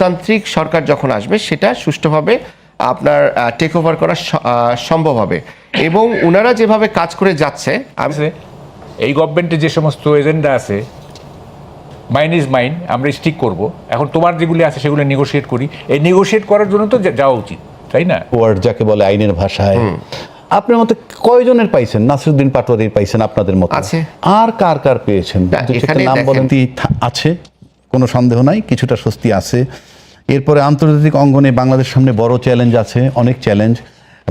গণতান্ত্রিক সরকার যখন আসবে সেটা সুষ্ঠুভাবে আপনার টেক ওভার করা সম্ভব হবে। এবং ওনারা যেভাবে কাজ করে যাচ্ছে, এই গভর্নমেন্টে যে সমস্ত এজেন্ডা আছে, মাইন ইজ মাইন, আমরা স্টিক করব। এখন তোমার যেগুলি আছে সেগুলো নেগোশিয়েট করি, এই নেগোশিয়েট করার জন্য তো যাওয়া উচিত, তাই না? ওয়ার্ড যাকে বলে আইনের ভাষায়। আপনার মতে কয়জনের পাইছেন? নাসিরউদ্দিন পাটোয়ারির পাইছেন আপনাদের মতে? আছে। আর কার কার পেয়েছেন? এখানে নাম বলেন। আছে, কোনো সন্দেহ নাই, কিছুটা স্বস্তি আছে। এরপরে আন্তর্জাতিক অঙ্গনে বাংলাদেশের সামনে বড় চ্যালেঞ্জ আছে, অনেক চ্যালেঞ্জ।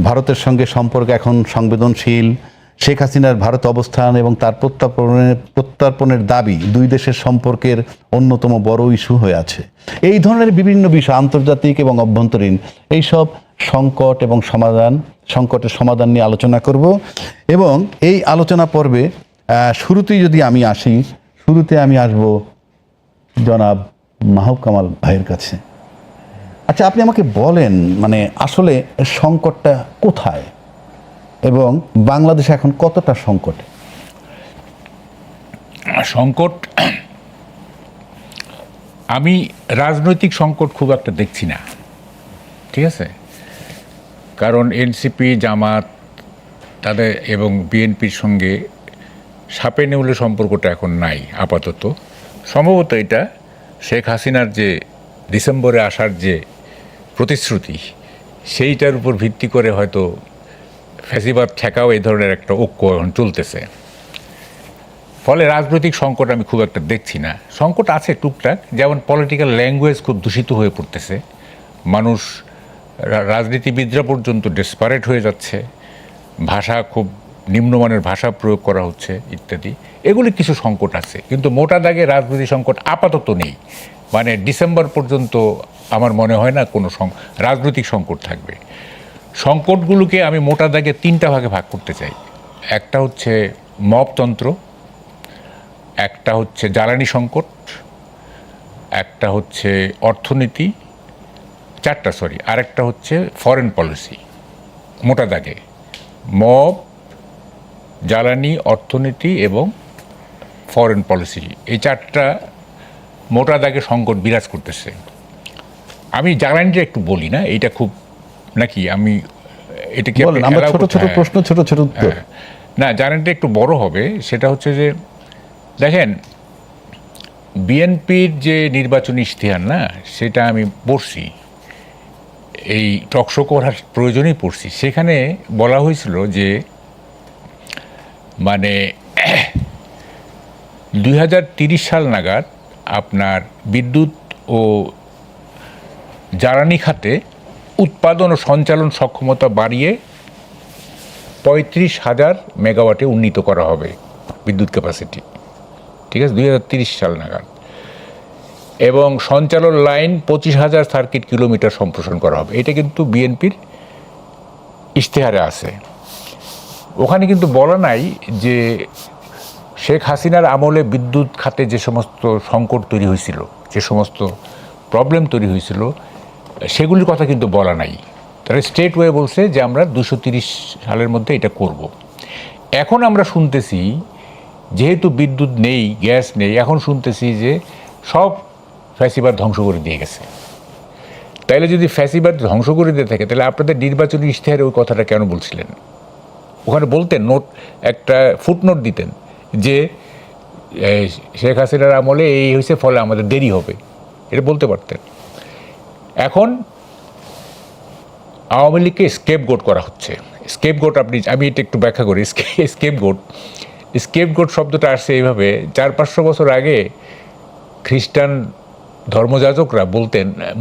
ভারতের সঙ্গে সম্পর্ক এখন সংবেদনশীল। শেখ হাসিনার ভারত অবস্থান এবং তার প্রত্যর্পণের দাবি দুই দেশের সম্পর্কের অন্যতম বড় ইস্যু হয়ে আছে। এই ধরনের বিভিন্ন বিষয়, আন্তর্জাতিক এবং অভ্যন্তরীণ, এইসব সংকট এবং সংকটের সমাধান নিয়ে আলোচনা করব। এবং এই আলোচনা পর্বে শুরুতেই যদি আমি আসি, শুরুতে আমি আসব জনাব মাহবুব কামাল ভাইয়ের কাছে। আচ্ছা, আপনি আমাকে বলেন, মানে আসলে সংকটটা কোথায় এবং বাংলাদেশ এখন কতটা সংকটে? সংকট, আমি রাজনৈতিক সংকট খুব একটা দেখছি না, ঠিক আছে? কারণ এনসিপি, জামাত তাদের এবং বিএনপির সঙ্গে সাপে নেউলে সম্পর্কটা এখন নাই আপাতত। সম্ভবত এটা শেখ হাসিনার যে ডিসেম্বরে আসার যে প্রতিশ্রুতি, সেইটার উপর ভিত্তি করে হয়তো ফ্যাসিবাদ ঠেকাও এই ধরনের একটা ঐক্য এখন চলতেছে। ফলে রাজনৈতিক সংকট আমি খুব একটা দেখছি না। সংকট আছে টুকটাক, যেমন পলিটিক্যাল ল্যাঙ্গুয়েজ খুব দূষিত হয়ে পড়তেছে, মানুষ, রাজনীতিবিদরা পর্যন্ত ডেসপারেট হয়ে যাচ্ছে, ভাষা খুব নিম্নমানের ভাষা প্রয়োগ করা হচ্ছে ইত্যাদি। এগুলি কিছু সংকট আছে, কিন্তু মোটা দাগে রাজনৈতিক সংকট আপাতত নেই। মানে ডিসেম্বর পর্যন্ত আমার মনে হয় না কোনো রাজনৈতিক সংকট থাকবে। সংকটগুলোকে আমি মোটা দাগে তিনটা ভাগে ভাগ করতে চাই। একটা হচ্ছে মবতন্ত্র, একটা হচ্ছে জ্বালানি সংকট, একটা হচ্ছে অর্থনীতি, আরেকটা হচ্ছে ফরেন পলিসি। মোটা দাগে মব, জ্বালানি, অর্থনীতি এবং ফরেন পলিসি, এই চারটা মোটা দাগে সংকট বিরাজ করতেছে। আমি জ্বালানিটা একটু বলি না, এইটা খুব নাকি আমি এটাকে ছোট ছোট প্রশ্ন, ছোট ছোট উত্তর। না, জ্বালানিটা একটু বড় হবে। সেটা হচ্ছে যে দেখেন, বিএনপির যে নির্বাচনী ইশতেহার না, সেটা আমি পড়ছি, এই টকশো করার প্রয়োজনেই পড়ছি। সেখানে বলা হয়েছিল যে মানে 2030 সাল নাগাদ আপনার বিদ্যুৎ ও জ্বালানি খাতে উৎপাদন ও সঞ্চালন সক্ষমতা বাড়িয়ে 35,000 মেগাওয়াটে উন্নীত করা হবে বিদ্যুৎ ক্যাপাসিটি, ঠিক আছে, 2030 সাল নাগাদ। এবং সঞ্চালন লাইন 25,000 সার্কিট কিলোমিটার সম্প্রসারণ করা হবে। এটা কিন্তু বিএনপির ইশতেহারে আছে। ওখানে কিন্তু বলা নাই যে শেখ হাসিনার আমলে বিদ্যুৎ খাতে যে সমস্ত সংকট তৈরি হয়েছিল, যে সমস্ত প্রবলেম তৈরি হয়েছিল, সেগুলির কথা কিন্তু বলা নাই। তারা স্ট্রেট ওয়ে বলছে যে আমরা 230 সালের মধ্যে এটা করব। এখন আমরা শুনতেছি, যেহেতু বিদ্যুৎ নেই, গ্যাস নেই, এখন শুনতেছি যে সব ফ্যাসিবাদ ধ্বংস করে দিয়ে গেছে। তাইলে যদি ফ্যাসিবাদ ধ্বংস করে দিয়ে থাকে, তাহলে আপনাদের নির্বাচনী ইশতেহারে ওই কথাটা কেন বলছিলেন? ওখানে বলতেন, একটা ফুটনোট দিতেন যে শেখ হাসিনার আমলে এই হয়েছে, ফলে আমাদের দেরি হবে, এটা বলতে পারতেন। এখন আওয়ামী লীগকে স্কেপগোট করা হচ্ছে। স্কেপগোট, আমি এটা একটু ব্যাখ্যা করি। স্কেপগোট শব্দটা আসছে এইভাবে, 400-500 বছর আগে খ্রিস্টান ধর্মযাজকরা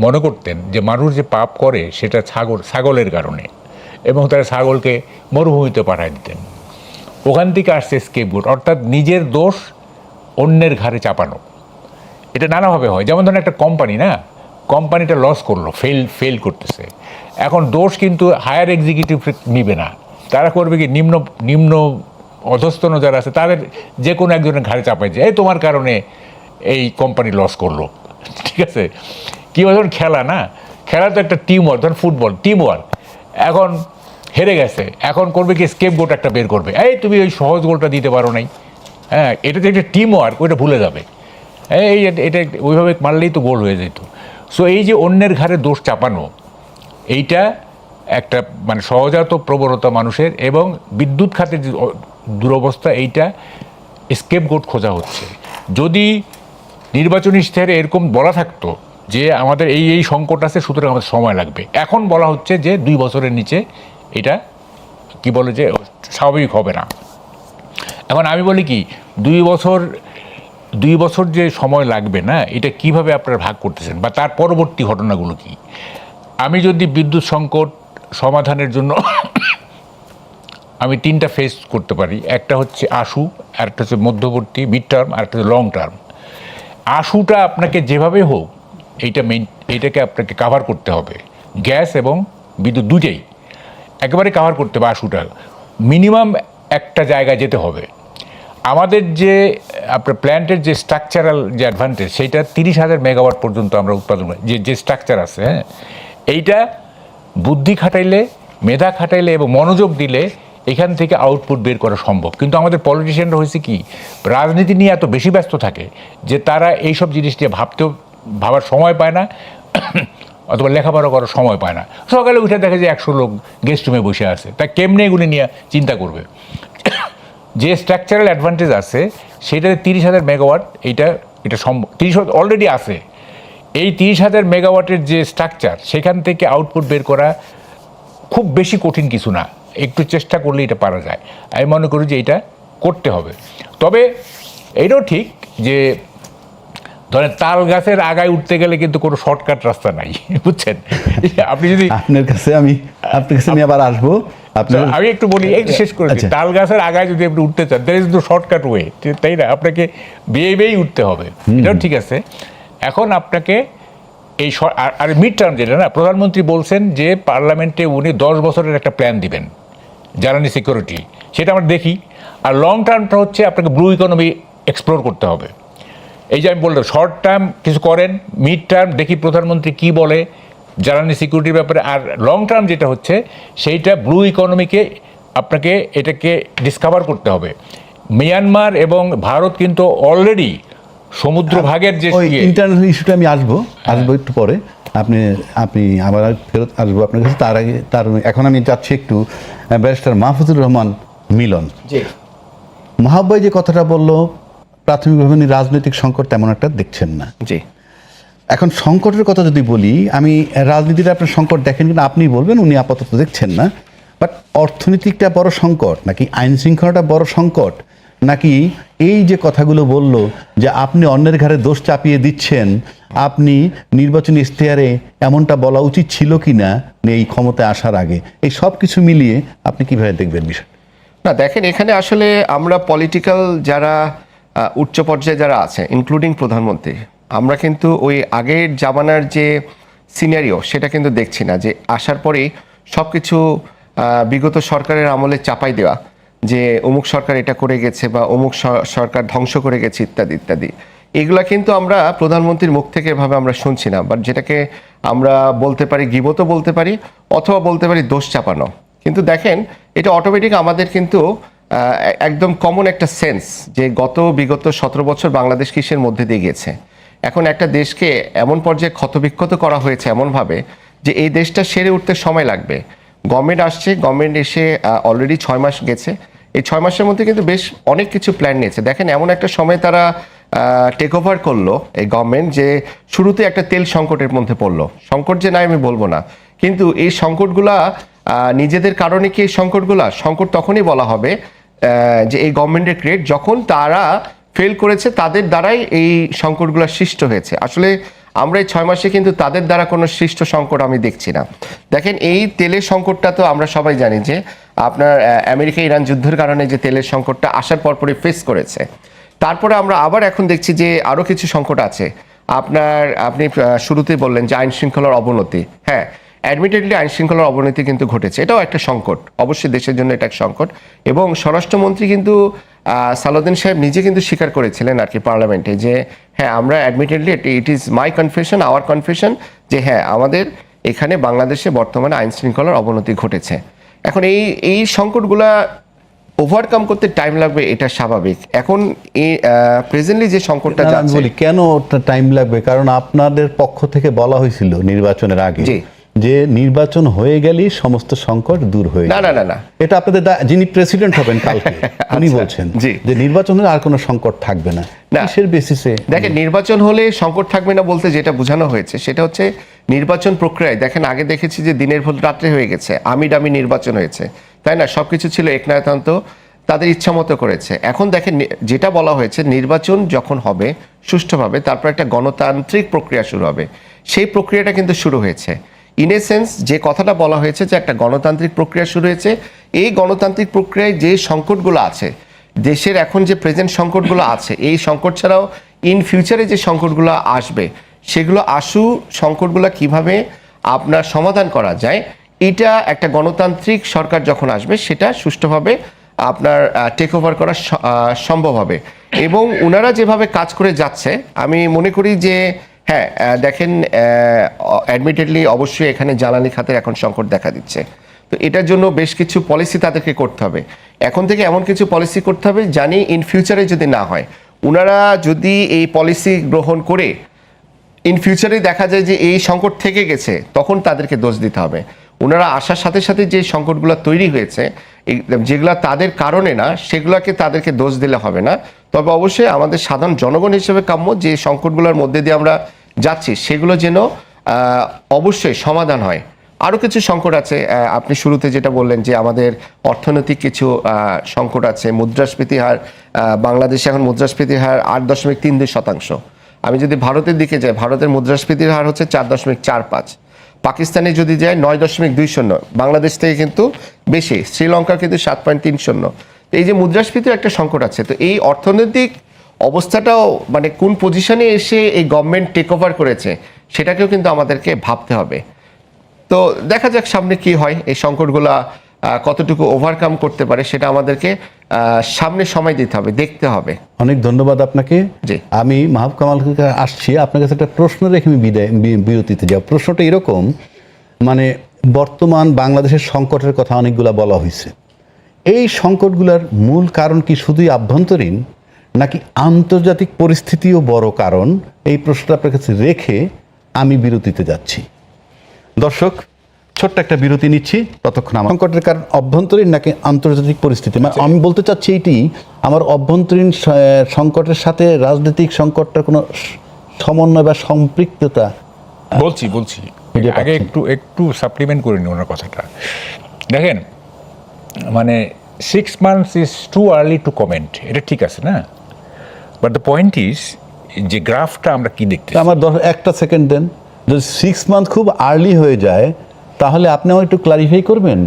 মনে করতেন যে মানুষ যে পাপ করে সেটা ছাগলের কারণে, এবং তারা ছাগলকে মরুভূমিতে পাঠায় দিতেন। ওখান থেকে আসছে স্কেপগোট, অর্থাৎ নিজের দোষ অন্যের ঘাড়ে চাপানো। এটা নানাভাবে হয়। যেমন ধরেন একটা কোম্পানি, না, কোম্পানিটা লস করলো, ফেল করতেছে, এখন দোষ কিন্তু হায়ার এক্সিকিউটিভ নিবে না, তারা করবে কি, নিম্ন অধস্তন যারা আছে তাদের যে কোনো একজনের ঘাড়ে চাপাই যায়, এই তোমার কারণে এই কোম্পানি লস করলো, ঠিক আছে? কী ধরুন খেলা, না, খেলা তো একটা টিম ওয়ার্ক, ধরুন ফুটবল টিম ওয়ার্ক, এখন হেরে গেছে, এখন করবে কি, স্কেপগোট একটা বের করবে, এই তুমি ওই সহজ গোলটা দিতে পারো নাই, হ্যাঁ, এটা যে একটা টিম ওয়ার্ক, ওইটা ভুলে যাবে, এটা ওইভাবে মারলেই তো গোল হয়ে যেত। সো এই যে অন্যের ঘাড়ে দোষ চাপানো, এইটা একটা মানে সহজাত প্রবণতা মানুষের, এবং বিদ্যুৎ খাতের যে দুরবস্থা, এইটা স্কেপগোট খোঁজা হচ্ছে। যদি নির্বাচনী ইশতেহারে এরকম বলা থাকতো যে আমাদের এই এই সংকট আছে, সুতরাং আমাদের সময় লাগবে, এখন বলা হচ্ছে যে 2 বছরের নিচে এটা কি বলে যে স্বাভাবিক হবে না। এখন আমি বলি কি, 2 বছর যে সময় লাগবে না, এটা কিভাবে আপনারা ভাগ করতেছেন, বা তার পরবর্তী ঘটনাগুলো কি? আমি যদি বিদ্যুৎ সংকট সমাধানের জন্য আমি 3টা ফেজ করতে পারি, একটা হচ্ছে আশু, আরেকটা হচ্ছে মধ্যবর্তী মিড টার্ম, আরেকটা হচ্ছে লং টার্ম। আশুটা আপনাকে যেভাবে হোক এইটাকে আপনাকে কাভার করতে হবে, গ্যাস এবং বিদ্যুৎ দুইটাই একেবারে কাভার করতে হবে। আশুটা মিনিমাম একটা জায়গায় যেতে হবে। আমাদের যে আপনার প্ল্যান্টের যে স্ট্রাকচারাল যে অ্যাডভান্টেজ, সেইটা 30,000 মেগাওয়াট পর্যন্ত আমরা উৎপাদন করি, যে স্ট্রাকচার আছে, হ্যাঁ, এইটা বুদ্ধি খাটাইলে, মেধা খাটাইলে এবং মনোযোগ দিলে এখান থেকে আউটপুট বের করা সম্ভব। কিন্তু আমাদের পলিটিশিয়ানরা হয়েছে কি, রাজনীতি নিয়ে এত বেশি ব্যস্ত থাকে যে তারা এইসব জিনিস নিয়ে ভাবার সময় পায় না, অথবা লেখাপড়া করার সময় পায় না। সকালে উঠে দেখে যে 100 লোক গেস্ট রুমে বসে আছে, তা কেমনে এগুলি নিয়ে চিন্তা করবে? যে স্ট্রাকচারাল অ্যাডভান্টেজ আছে সেটাতে 30,000 মেগাওয়াট, এটা সম্ভব। 30 অলরেডি আছে। এই 30,000 মেগাওয়াটের যে স্ট্রাকচার, সেখান থেকে আউটপুট বের করা খুব বেশি কঠিন কিছু না, একটু চেষ্টা করলে এটা পারা যায়। আমি মনে করি যে এটা করতে হবে। তবে এটাও ঠিক যে ধরেন তাল গাছের আগায় উঠতে গেলে কিন্তু কোনো শর্টকাট রাস্তা নাই, বুঝছেন? আপনি যদি আপনার কাছে আমি আবার আসবো। আমি একটু বলি, একটু শেষ করে দিই। তাল গাছের আগায় যদি আপনি উঠতে চান, there is no shortcut way, তাই না? আপনাকে বেয়েই উঠতে হবে, এটাও ঠিক আছে। এখন আপনাকে এই আর মিড টার্ম যেটা না, প্রধানমন্ত্রী বলছেন যে পার্লামেন্টে উনি 10 বছরের একটা প্ল্যান দিবেন জ্বালানি সিকিউরিটি, সেটা আমরা দেখি। আর লং টার্মটা হচ্ছে আপনাকে ব্লু ইকোনমি এক্সপ্লোর করতে হবে। এই যে আমি বললাম, শর্ট টার্ম কিছু করেন, মিড টার্ম দেখি প্রধানমন্ত্রী কি বলে জ্বালানি সিকিউরিটির ব্যাপারে, আর লং টার্ম যেটা হচ্ছে সেইটা ব্লু ইকোনমিকে আপনাকে এটাকে ডিসকভার করতে হবে। মিয়ানমার এবং ভারত কিন্তু অলরেডি সমুদ্র ভাগের যে ইন্টারন্যাশনাল ইস্যুটা আমি আসবো একটু পরে। আপনি আবার ফেরত আসবো আপনার কাছে। তার আগে এখন আমি যাচ্ছি একটু ব্যারিস্টার মাহফুজুর রহমান মিলন। মাহবাই যে কথাটা বললো, প্রাথমিকভাবে উনি রাজনৈতিক সংকট তেমন একটা দেখছেন না। জি, এখন সংকটের কথা যদি বলি, আমি রাজনীতিতে আপনার সংকট দেখেন কিনা আপনি বলবেন, উনি আপাতত দেখছেন না। বাট অর্থনীতিকটা বড় সংকট, নাকি আইন শৃঙ্খলাটা বড় সংকট, নাকি এই যে কথাগুলো বলল যে আপনি অন্যের ঘাড়ে দোষ চাপিয়ে দিচ্ছেন, আপনি নির্বাচনী ইশতেহারে এমনটা বলা উচিত ছিল কি না এই ক্ষমতায় আসার আগে, এই সব কিছু মিলিয়ে আপনি কিভাবে দেখবেন বিষয়? না দেখেন, এখানে আসলে আমরা পলিটিক্যাল যারা উচ্চ পর্যায়ে যারা আছে, ইনক্লুডিং প্রধানমন্ত্রী, আমরা কিন্তু ওই আগের জামানার যে সিনারিও সেটা কিন্তু দেখছি না, যে আসার পরেই সব কিছু বিগত সরকারের আমলে চাপাই দেওয়া, যে অমুক সরকার এটা করে গেছে বা অমুক সরকার ধ্বংস করে গেছে ইত্যাদি ইত্যাদি। এগুলা কিন্তু আমরা প্রধানমন্ত্রীর মুখ থেকে এভাবে আমরা শুনছি না, বাট যেটাকে আমরা বলতে পারি গিবতও বলতে পারি, অথবা বলতে পারি দোষ চাপানো। কিন্তু দেখেন, এটা অটোমেটিক আমাদের কিন্তু একদম কমন একটা সেন্স, যে বিগত 17 বছর বাংলাদেশ কিসের মধ্যে দিয়ে গেছে। এখন একটা দেশকে এমন পর্যায়ে ক্ষতবিক্ষত করা হয়েছে এমনভাবে যে এই দেশটা সেরে উঠতে সময় লাগবে। গভর্নমেন্ট আসছে, গভর্নমেন্ট এসে অলরেডি 6 মাস গেছে। এই 6 মাসের মধ্যে কিন্তু বেশ অনেক কিছু প্ল্যান নিয়েছে। দেখেন, এমন একটা সময় তারা টেক ওভার করলো এই গভর্নমেন্ট, যে শুরুতে একটা তেল সংকটের মধ্যে পড়লো। সংকট যে নাই আমি বলবো না, কিন্তু এই সংকটগুলা নিজেদের কারণে কি এই সংকট তখনই বলা হবে যে এই গভর্নমেন্টের ক্রিয়েট, যখন তারা ফেল করেছে, তাদের দ্বারাই এই সংকটগুলো সৃষ্ট হয়েছে। আসলে আমরা এই 6 মাসে কিন্তু তাদের দ্বারা কোনো সৃষ্ট সংকট আমি দেখছি না। দেখেন, এই তেলের সংকটটা তো আমরা সবাই জানি যে আপনার আমেরিকা ইরান যুদ্ধের কারণে যে তেলের সংকটটা আসার পরপরই ফেস করেছে। তারপরে আমরা আবার এখন দেখছি যে আরও কিছু সংকট আছে। আপনি শুরুতেই বললেন যে আইন শৃঙ্খলার অবনতি। হ্যাঁ, অ্যাডমিটেডলি আইন শৃঙ্খলার অবনতি কিন্তু ঘটেছে, এটাও একটা সংকট, অবশ্যই দেশের জন্য এটা এক সংকট। এবং স্বরাষ্ট্রমন্ত্রী কিন্তু সালাউদ্দিন সাহেব নিজে কিন্তু স্বীকার করেছিলেন আর কি পার্লামেন্টে, যে হ্যাঁ, আমরা admittedly it is my confession, our confession, যে হ্যাঁ, আমাদের এখানে বাংলাদেশে বর্তমানে আইন শৃঙ্খলার অবনতি ঘটেছে। এখন এই সংকটগুলা ওভারকাম করতে টাইম লাগবে, এটা স্বাভাবিক। এখন প্রেজেন্টলি যে সংকটটা আমি যাচ্ছে, বলি কেন টাইম লাগবে, কারণ আপনাদের পক্ষ থেকে বলা হয়েছিল নির্বাচনের আগে জি। যে নির্বাচন হয়ে গেলেই সমস্ত সংকট দূর হয়ে না যাবে। না না না, এটা আপনাদের যিনি প্রেসিডেন্ট হবেন কালকে উনি আচ্ছা, বলছেন জি। যে নির্বাচনের আর কোনো সংকট থাকবে না। না। কিসের বেসিসে? দেখেন, নির্বাচন হলে সংকট থাকবে না বলতে যেটা বোঝানো হয়েছে সেটা হচ্ছে নির্বাচন প্রক্রিয়ায় দেখেন আগে দেখেছি যে দিনের ভোট রাত্রে হয়ে গেছে, আমি ডামি নির্বাচন হয়েছে, তাই না? সবকিছু ছিল একনায়তান্ত, তাদের ইচ্ছা মতো করেছে। এখন দেখেন যেটা বলা হয়েছে, নির্বাচন যখন হবে সুষ্ঠুভাবে, তারপর একটা গণতান্ত্রিক প্রক্রিয়া শুরু হবে। সেই প্রক্রিয়াটা কিন্তু শুরু হয়েছে। ইন এ সেন্স যে কথাটা বলা হয়েছে যে একটা গণতান্ত্রিক প্রক্রিয়া শুরু হয়েছে, এই গণতান্ত্রিক প্রক্রিয়ায় যে সংকটগুলো আছে দেশের, এখন যে প্রেজেন্ট সংকটগুলো আছে, এই সংকট ছাড়াও ইন ফিউচারে যে সংকটগুলো আসবে, সেগুলো সংকটগুলো কিভাবে আপনার সমাধান করা যায়, এটা একটা গণতান্ত্রিক সরকার যখন আসবে সেটা সুষ্ঠুভাবে আপনার টেক ওভার করা সম্ভব হবে। এবং ওনারা যেভাবে কাজ করে যাচ্ছে, আমি মনে করি যে হ্যাঁ, দেখেন অ্যাডমিটেডলি অবশ্যই এখানে জ্বালানি খাতের এখন সংকট দেখা দিচ্ছে। তো এটার জন্য বেশ কিছু পলিসি তাদেরকে করতে হবে। এখন থেকে এমন কিছু পলিসি করতে হবে জানি ইন ফিউচারে যদি না হয়, ওনারা যদি এই পলিসি গ্রহণ করে ইন ফিউচারে দেখা যায় যে এই সংকট থেকে গেছে, তখন তাদেরকে দোষ দিতে হবে। ওনারা আসার সাথে সাথে যে সংকটগুলো তৈরি হয়েছে, যেগুলো তাদের কারণে না, সেগুলোকে তাদেরকে দোষ দিলে হবে না। তবে অবশ্যই আমাদের সাধারণ জনগণ হিসেবে কাম্য যে সংকটগুলোর মধ্যে দিয়ে আমরা যাচ্ছি, সেগুলো যেন অবশ্যই সমাধান হয়। আরও কিছু সংকট আছে, আপনি শুরুতে যেটা বললেন যে আমাদের অর্থনৈতিক কিছু সংকট আছে। মুদ্রাস্ফীতি হার, বাংলাদেশে এখন মুদ্রাস্ফীতির হার 8.32%। আমি যদি ভারতের দিকে যাই, ভারতের মুদ্রাস্ফীতির হার হচ্ছে 4.45। পাকিস্তানে যদি যায় 9.20, বাংলাদেশ থেকে কিন্তু বেশি। শ্রীলঙ্কা কিন্তু 7.30। তো এই যে মুদ্রাস্ফীতির একটা সংকট আছে, তো এই অর্থনৈতিক অবস্থাটাও মানে কোন পজিশনে এসে এই গভর্নমেন্ট টেক ওভার করেছে, সেটাকেও কিন্তু আমাদেরকে ভাবতে হবে। তো দেখা যাক সামনে কি হয়, এই সংকটগুলা কতটুকু ওভারকাম করতে পারে, সেটা আমাদেরকে সামনে সময় দিতে হবে, দেখতে হবে। অনেক ধন্যবাদ আপনাকে। জি। আমি মাহবুব কামাল আসছি আপনার কাছে একটা প্রশ্ন রেখে আমি বিরতিতে যাব। প্রশ্নটা এরকম, মানে বর্তমান বাংলাদেশের সংকটের কথা অনেকগুলা বলা হয়েছে। এই সংকটগুলোর মূল কারণ কি শুধুই আভ্যন্তরীণ, নাকি আন্তর্জাতিক পরিস্থিতিও বড় কারণ? এই প্রশ্নটা আপনার কাছে রেখে আমি বিরতিতে যাচ্ছি। দর্শক, ছোট্ট একটা বিরতি নিচ্ছি, ততক্ষণ আমার সংকটের কারণ অভ্যন্তরীণ নাকি আন্তর্জাতিক পরিস্থিতি। মানে আমি বলতে চাচ্ছি এইটি, আমার অভ্যন্তরীণ সংকটের সাথে রাজনৈতিক সংকটটার কোনো সমন্বয় বা সম্পৃক্ততা বলছি বুঝে আগে পাচ্ছেন। একটু সাপ্লিমেন্ট করে নিন ওনার কথাটা। দেখেন, মানে 6 months is too early two comment, এটা ঠিক আছে না, বাট দ্য পয়েন্ট ইজ যে গ্রাফটা আমরা কি দেখতে, আমার একটা সেকেন্ড দেন। যদি 6 মান্থ খুব আর্লি হয়ে যায়, তাহলে আপনি আমার একটু ক্লারিফাই করবেন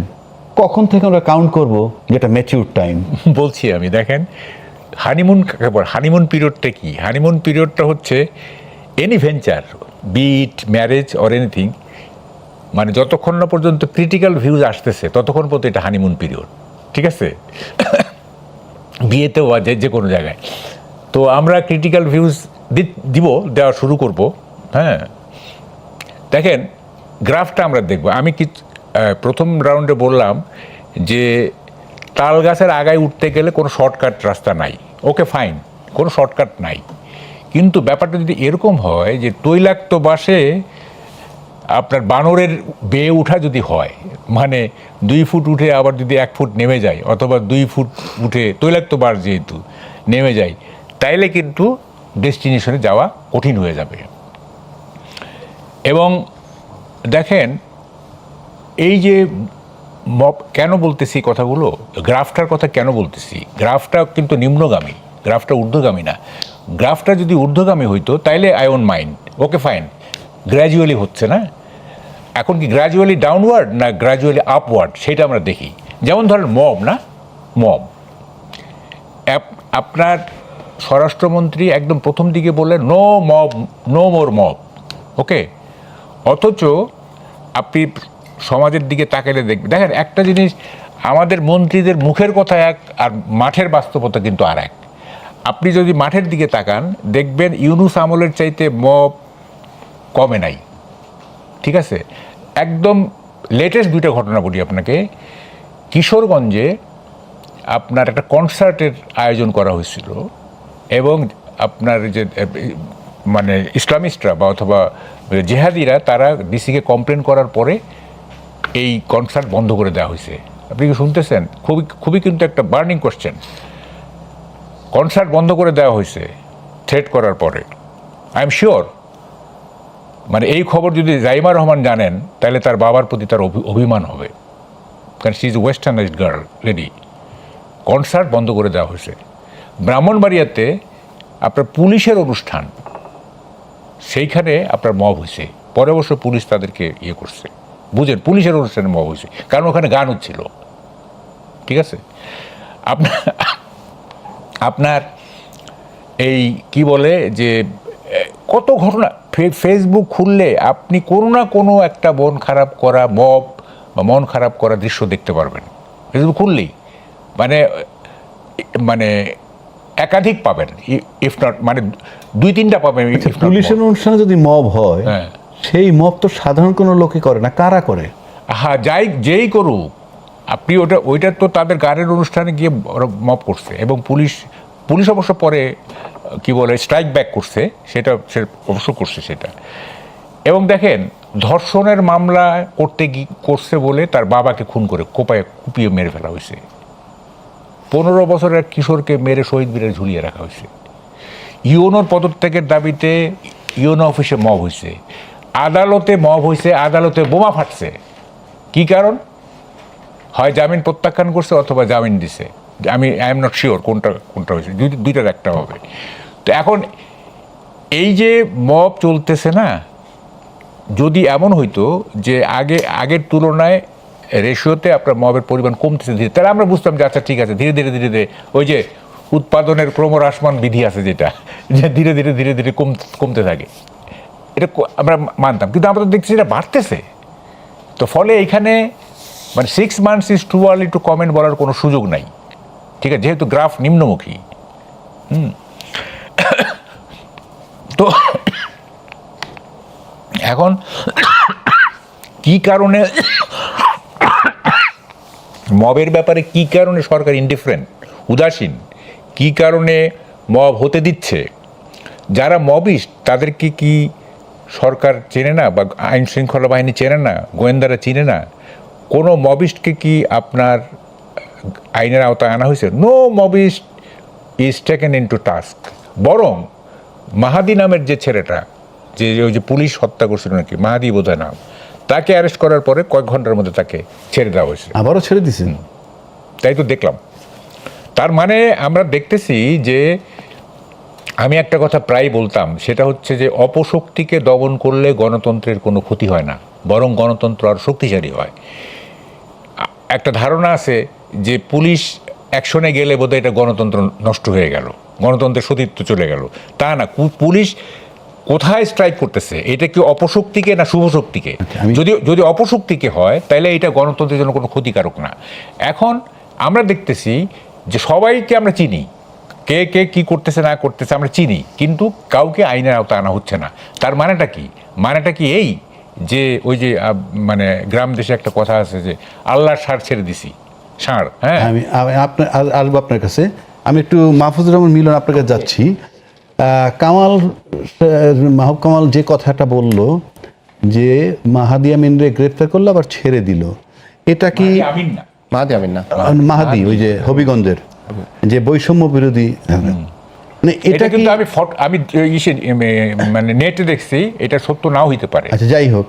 কখন থেকে আমরা কাউন্ট করব যেটা ম্যাচিউর টাইম? বলছি আমি। দেখেন, হানিমুন কাকে বলে? হানিমুন পিরিয়ডটা কি? হানিমুন পিরিয়ডটা হচ্ছে any venture, be it marriage or anything, মানে যতক্ষণ না পর্যন্ত ক্রিটিক্যাল ভিউজ আসতেছে ততক্ষণ পর্যন্ত এটা হানিমুন পিরিয়ড, ঠিক আছে? বিয়েতেও বা যে কোনো জায়গায়। তো আমরা ক্রিটিক্যাল ভিউজ দেওয়া শুরু করব। হ্যাঁ, দেখেন গ্রাফটা আমরা দেখব। আমি কি প্রথম রাউন্ডে বললাম যে তাল গাছের আগায় উঠতে গেলে কোনো শর্টকাট রাস্তা নাই। ওকে ফাইন, কোনো শর্টকাট নাই। কিন্তু ব্যাপারটা যদি এরকম হয় যে তৈলাক্ত বাসে আপনার বানরের বেয়ে ওঠা যদি হয়, মানে 2 ফুট উঠে আবার যদি 1 ফুট নেমে যায়, অথবা 2 ফুট উঠে তৈলাক্ত বাস যেহেতু নেমে যায়, তাইলে কিন্তু ডেস্টিনেশনে যাওয়া কঠিন হয়ে যাবে। এবং দেখেন, এই যে কেন বলতেছি কথাগুলো, গ্রাফটার কথা কেন বলতেছি, গ্রাফটা কিন্তু নিম্নগামী, গ্রাফটা ঊর্ধ্বগামী না। গ্রাফটা যদি ঊর্ধ্বগামী হইতো তাইলে I won't mind, okay fine. Gradually হচ্ছে না, এখন কি গ্র্যাজুয়ালি ডাউনওয়ার্ড না গ্র্যাজুয়ালি আপওয়ার্ড, সেটা আমরা দেখি। যেমন ধরেন মব, না মব, আপনার স্বরাষ্ট্রমন্ত্রী একদম প্রথম দিকে বললেন no mob, no more mob, okay. অথচ আপনি সমাজের দিকে তাকালে দেখবেন, দেখেন একটা জিনিস, আমাদের মন্ত্রীদের মুখের কথা এক আর মাঠের বাস্তবতা কিন্তু আর এক। আপনি যদি মাঠের দিকে তাকান দেখবেন ইউনূস আমলের চাইতে মব কমে নাই, ঠিক আছে? একদম লেটেস্ট 2টা ঘটনা বলি আপনাকে। কিশোরগঞ্জে আপনার একটা কনসার্টের আয়োজন করা হয়েছিল এবং আপনার যে মানে ইসলামিস্টরা বা অথবা জেহাদিরা তারা ডিসিকে কমপ্লেন করার পরে এই কনসার্ট বন্ধ করে দেওয়া হয়েছে। আপনি কি শুনতেছেন? খুবই খুবই কিন্তু একটা বার্নিং কোশ্চেন। কনসার্ট বন্ধ করে দেওয়া হয়েছে থ্রেট করার পরে। আই এম শিওর মানে এই খবর যদি জাইমা রহমান জানেন তাহলে তার বাবার প্রতি তার অভিমান হবে, কারণ she is westernised girl lady. Concert বন্ধ করে দেওয়া হয়েছে। ব্রাহ্মণবাড়িয়াতে আপনার পুলিশের অনুষ্ঠান, সেইখানে আপনার মব হয়েছে, পরে অবশ্য পুলিশ তাদেরকে ইয়ে করছে, বুঝেন, পুলিশের অনুষ্ঠানে মব হয়েছে, কারণ ওখানে গান হচ্ছিল, ঠিক আছে। আপনার এই কি বলে যে কত ঘটনা, ফেসবুক খুললে আপনি কোনো না কোনো একটা মন খারাপ করা মব বা মন খারাপ করা দৃশ্য দেখতে পারবেন ফেসবুক খুললেই, মানে একাধিক পাবেন, ইফ নট মানে 2-3টা পাবেন। পুলিশের অনুষ্ঠানে যদি মব হয়, সেই মব তো সাধারণ কোনো লোকে করে না, কারা করে? হ্যাঁ, যেই করুক, আপনি ওইটা তো তাদের গানের অনুষ্ঠানে গিয়ে মব করছে এবং পুলিশ অবশ্য পরে কি বলে স্ট্রাইক ব্যাক করছে, সেটা অবশ্য করছে সেটা। এবং দেখেন, ধর্ষণের মামলা করছে বলে তার বাবাকে খুন করে কুপিয়ে মেরে ফেলা হয়েছে। 15 বছরের কিশোরকে মেরে শহীদ মিনারে ঝুলিয়ে রাখা হয়েছে। ইউনোর পদত্যাগের দাবিতে ইউনো অফিসে মব হয়েছে, আদালতে মব হয়েছে, আদালতে বোমা ফাটছে। কি কারণ? হয় জামিন প্রত্যাখ্যান করছে অথবা জামিন দিছে। আই এম নট শিওর কোনটা হয়েছে, দুইটার একটা হবে। তো এখন এই যে মব চলতেছে না, যদি এমন হইতো যে আগের তুলনায় রেশিওতে আপনার মবের পরিমাণ কমতেছে ধীরে, তাহলে আমরা বুঝতাম যে আচ্ছা ঠিক আছে, ধীরে ধীরে ওই যে উৎপাদনের ক্রমহ্রাসমান বিধি আছে যেটা, যে ধীরে ধীরে কমতে থাকে, এটা আমরা মানতাম। কিন্তু আমরা তো দেখছি এটা বাড়তেছে। তো ফলে এইখানে মানে 6 months is too early two comment বলার কোনো সুযোগ নাই, ঠিক আছে, যেহেতু গ্রাফ নিম্নমুখী। তো এখন কি কারণে মবের ব্যাপারে কি কারণে সরকার ইনডিফারেন্ট, উদাসীন, কি কারণে মব হতে দিচ্ছে? যারা মবিস্ট তাদেরকে কি সরকার চেনে না, বা আইন শৃঙ্খলা বাহিনী চেনে না, গোয়েন্দারা চিনে না? কোনো মবিস্টকে কি আপনার আইনের আওতায় আনা হয়েছে? No mobist is taken into task. বরং মাহাদি নামের যে ছেলেটা, যে ওই যে পুলিশ হত্যা করছিল নাকি, মাহাদি বোধহয় নাম, তাকে অ্যারেস্ট করার পরে কয়েক ঘন্টার মধ্যে তাকে ছেড়ে দেওয়া হয়েছে। আবারও ছেড়ে দিয়েছেন? তাই তো দেখলাম। তার মানে আমরা দেখতেছি যে, আমি একটা কথা প্রায় বলতাম, সেটা হচ্ছে যে অপশক্তিকে দমন করলে গণতন্ত্রের কোনো ক্ষতি হয় না, বরং গণতন্ত্র আরও শক্তিশালী হয়। একটা ধারণা আছে যে পুলিশ অ্যাকশনে গেলে বোধহয় এটা গণতন্ত্র নষ্ট হয়ে গেল, গণতন্ত্রের সতীত্ব চলে গেল। তা না, পুলিশ কোথায় স্ট্রাইক করতেছে, এটা কি অপশক্তিকে না শুভশক্তিকে? যদি অপশক্তিকে হয় তাহলে এটা গণতন্ত্রের জন্য কোনো ক্ষতিকারক না। এখন আমরা দেখতেছি যে সবাইকে আমরা চিনি, কে কে কী করতেছে না করতেছে আমরা চিনি, কিন্তু কাউকে আইনের আওতায় আনা হচ্ছে না। তার মানেটা কি এই যে ওই যে মানে গ্রাম দেশে একটা কথা আছে যে আল্লাহর ষাঁড় ছেড়ে দিছি, ষাঁড়। হ্যাঁ, আমি আসবো আপনার কাছে। আমি একটু মাহফুজুর রহমান মিলন আপনার কাছে যাচ্ছি। মাহবুব কামাল যে কথাটা বলল যে মাহাদি আমিনরে গ্রেপ্তার করলো আবার ছেড়ে দিল, এটা কি মাহাদি ওই যে হবিগঞ্জের যে বৈষম্য বিরোধী, মানে এটা কিন্তু আমি মানে নেটে দেখছি, এটা সত্য নাও হইতে পারে। আচ্ছা, যাই হোক,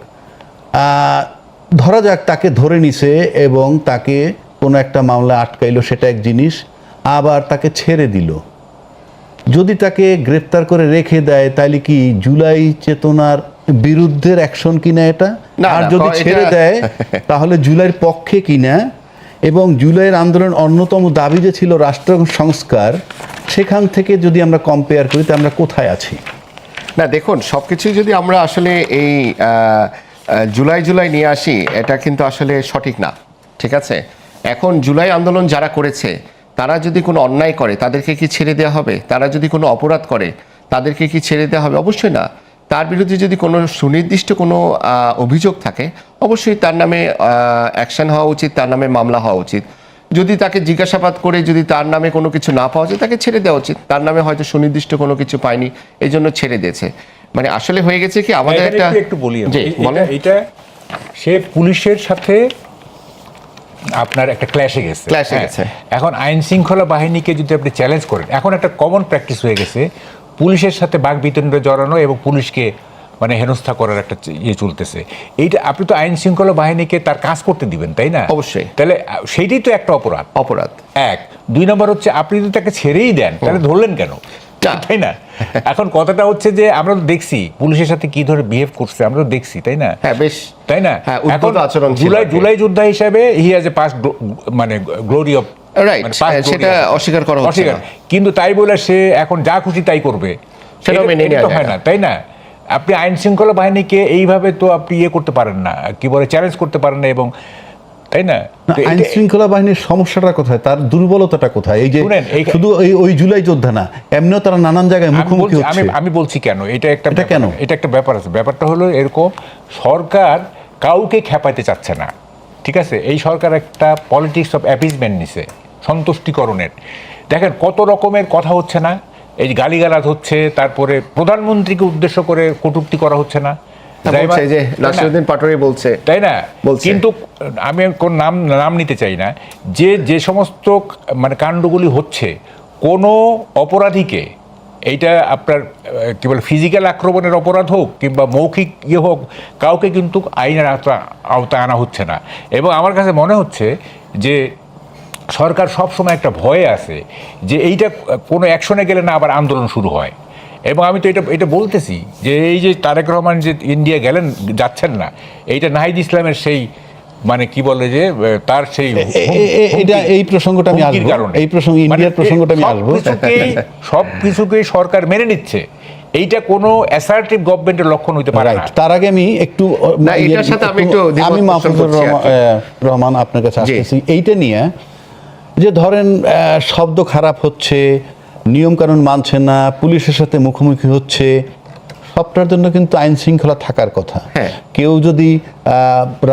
ধরা যাক তাকে ধরে নিছে এবং তাকে কোনো একটা মামলা আটকাইলো, সেটা এক জিনিস, আবার তাকে ছেড়ে দিল। যদি তাকে গ্রেপ্তার করে রেখে দেয় তাহলে কি জুলাই চেতনার বিরুদ্ধের অ্যাকশন কিনা এটা? আর যদি ছেড়ে দেয় তাহলে জুলাইয়ের পক্ষে কিনা? এবং জুলাইয়ের আন্দোলন অন্যতম দাবি যে ছিল রাষ্ট্র সংস্কার, সেখান থেকে যদি আমরা কম্পেয়ার করি তো আমরা কোথায় আছি? না দেখুন, সব কিছুই যদি আমরা আসলে এই জুলাই নিয়ে আসি, এটা কিন্তু আসলে সঠিক না, ঠিক আছে। এখন জুলাই আন্দোলন যারা করেছে তারা যদি কোনো অন্যায় করে তাদেরকে কি ছেড়ে দেওয়া হবে? তারা যদি কোনো অপরাধ করে তাদেরকে কি ছেড়ে দেওয়া হবে? অবশ্যই না। তার বিরুদ্ধে যদি কোনো সুনির্দিষ্ট কোনো অভিযোগ থাকে, অবশ্যই তার নামে অ্যাকশন হওয়া উচিত, তার নামে মামলা হওয়া উচিত। যদি তাকে জিজ্ঞাসাবাদ করে যদি তার নামে কোনো কিছু না পাওয়া যায় তাকে ছেড়ে দেওয়া উচিত। তার নামে হয়তো সুনির্দিষ্ট কোনো কিছু পায়নি, এই জন্য ছেড়ে দিয়েছে। মানে আসলে হয়ে গেছে কি আমাদের এখানে একটা একটু বলি আমি। জি, বলেন। এটা সে পুলিশের সাথে আপনার একটা ক্ল্যাশে গেছে। Clash এ হ্যাঁ। গেছে। এখন আইন শৃঙ্খলা বাহিনীকে যদি আপনি চ্যালেঞ্জ করেন, এখন একটা কমন প্র্যাকটিস হয়ে গেছে পুলিশের সাথে বাকবিতণ্ডে জড়ানো এবং পুলিশকে মানে হেনস্থা করার একটা ইয়ে চলতেছে। এইটা আপনি তো আইন শৃঙ্খলা বাহিনীকে তার কাজ করতে দিবেন, তাই না? অবশ্যই। তাহলে সেইটাই তো একটা অপরাধ। অপরাধ। এক, দুই নম্বর হচ্ছে আপনি যদি তাকে ছেড়েই দেন তাহলে ধরলেন কেন? না। তাই না? এখন কথাটা হচ্ছে যে আমরা তো দেখছি পুলিশের সাথে কি ধরে বিহেভ করছে, আমরা তো দেখছি, তাই না? হ্যাঁ, বেশ। তাই না? হ্যাঁ, উদ্ভট এখন আচরণ ছিল আর কি। জুলাই যোদ্ধা হিসাবে হি হ্যাজ এ পাস মানে গ্লোরি অফ Right, সেটা অস্বীকার করা হচ্ছে না। কিন্তু তাই বলে সে এখন যা খুশি তাই করবে, সেটাও মেনে এটা নেওয়া তো যায় হয় না। না, তাই না? আপনি আইন শৃঙ্খলা বাহিনীকে এইভাবে তো আপনি ইয়ে করতে পারেন না, কি বলে চ্যালেঞ্জ করতে পারেন না, এবং তাই না? না, তো আইন এটা- শৃঙ্খলা বাহিনীর সমস্যাটা কোথায়, তার দুর্বলতাটা কোথায়? এই যে শুনেন, শুধু ওই জুলাই যোদ্ধা না, এমনিও তারা নানান জায়গায় মুখোমুখি হচ্ছে। আমি বলছি কেন এটা একটা এটা ব্যাপার, কেন? এটা একটা ব্যাপার আছে। ব্যাপারটা হলো এরকম, সরকার কাউকে খেপাইতে চাচ্ছে না, ঠিক আছে? এই সরকার একটা পলিটিক্স অফ অ্যাপিজমেন্ট নিছে, সন্তুষ্টিকরণের। দেখেন কত রকমের কথা হচ্ছে না, এই যে গালিগালাজ হচ্ছে, তারপরে প্রধানমন্ত্রীকে উদ্দেশ্য করে কটূক্তি করা হচ্ছে না, বলছে যে তাই না? নাসিরউদ্দিন পাটোয়ারি বলছে, তাই না? বলছে। কিন্তু আমি কোন নাম নিতে চাই না, যে সমস্ত মানে কাণ্ডগুলি হচ্ছে, কোনো অপরাধীকে এইটা আপনার কি বলে ফিজিক্যাল আক্রমণের অপরাধ হোক কিংবা মৌখিক ইয়ে হোক, কাউকে কিন্তু আইনের আওতায় আনা হচ্ছে না। এবং আমার কাছে মনে হচ্ছে যে সরকার সবসময় একটা ভয়ে আছে যে এইটা কোনো অ্যাকশনে গেলে না আবার আন্দোলন শুরু হয়। এবং আমি তো এটা বলতেছি যে এই যে তারেক রহমান যে ইন্ডিয়া যাচ্ছেন না, এইটা নাহিদ ইসলামের সেই মানে কি বলে যে তার সেই এটা এই প্রসঙ্গটা আমি হুমকির আসবো, কারণে। এই প্রসঙ্গ ইন্ডিয়ার মানে প্রসঙ্গটা আমি আসবো। সবকিছুকেই সরকার মেনে নিচ্ছে, এইটা কোনো অ্যাসার্টিভ গভর্নমেন্টের লক্ষণ হইতে পারে রাইট। না। তার আগে আমি একটু না, এটার সাথে আমি একটু দ্বিমত আমি পোষণ মাহফুজুর করছি আর কি। রহমান আপনার কাছে জি। আসতেছি এইটা নিয়ে, যে ধরেন শব্দ খারাপ হচ্ছে, নিয়ম কানুন মানছে না, পুলিশের সাথে মুখোমুখি হচ্ছে, সবটার জন্য কিন্তু আইন শৃঙ্খলা থাকার কথা। হ্যাঁ। কেউ যদি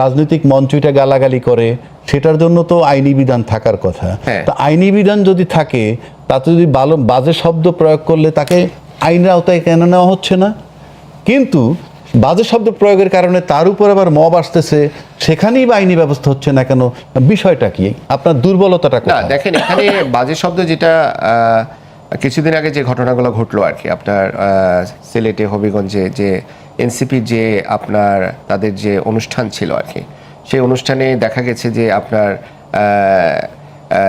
রাজনৈতিক মঞ্চটা গালাগালি করে, সেটার জন্য তো আইনি বিধান থাকার কথা। হ্যাঁ। তো আইনি বিধান যদি থাকে, তাতে যদি বাজে শব্দ প্রয়োগ করলে তাকে আইনের আওতায় কেন নেওয়া হচ্ছে না? কিন্তু বাজে শব্দ প্রয়োগের কারণে তার উপর আবার মব আসতেছে, সেখানেই বা আইনি ব্যবস্থা হচ্ছে না কেন? বিষয়টা কি? আপনার দুর্বলতাটা না কোথায়? দেখেন, এখানে বাজে শব্দ যেটা কিছুদিন আগে যে ঘটনাগুলো ঘটলো আর কি, আপনার সিলেটে হবিগঞ্জে যে এনসিপির যে আপনার তাদের যে অনুষ্ঠান ছিল আর কি, সেই অনুষ্ঠানে দেখা গেছে যে আপনার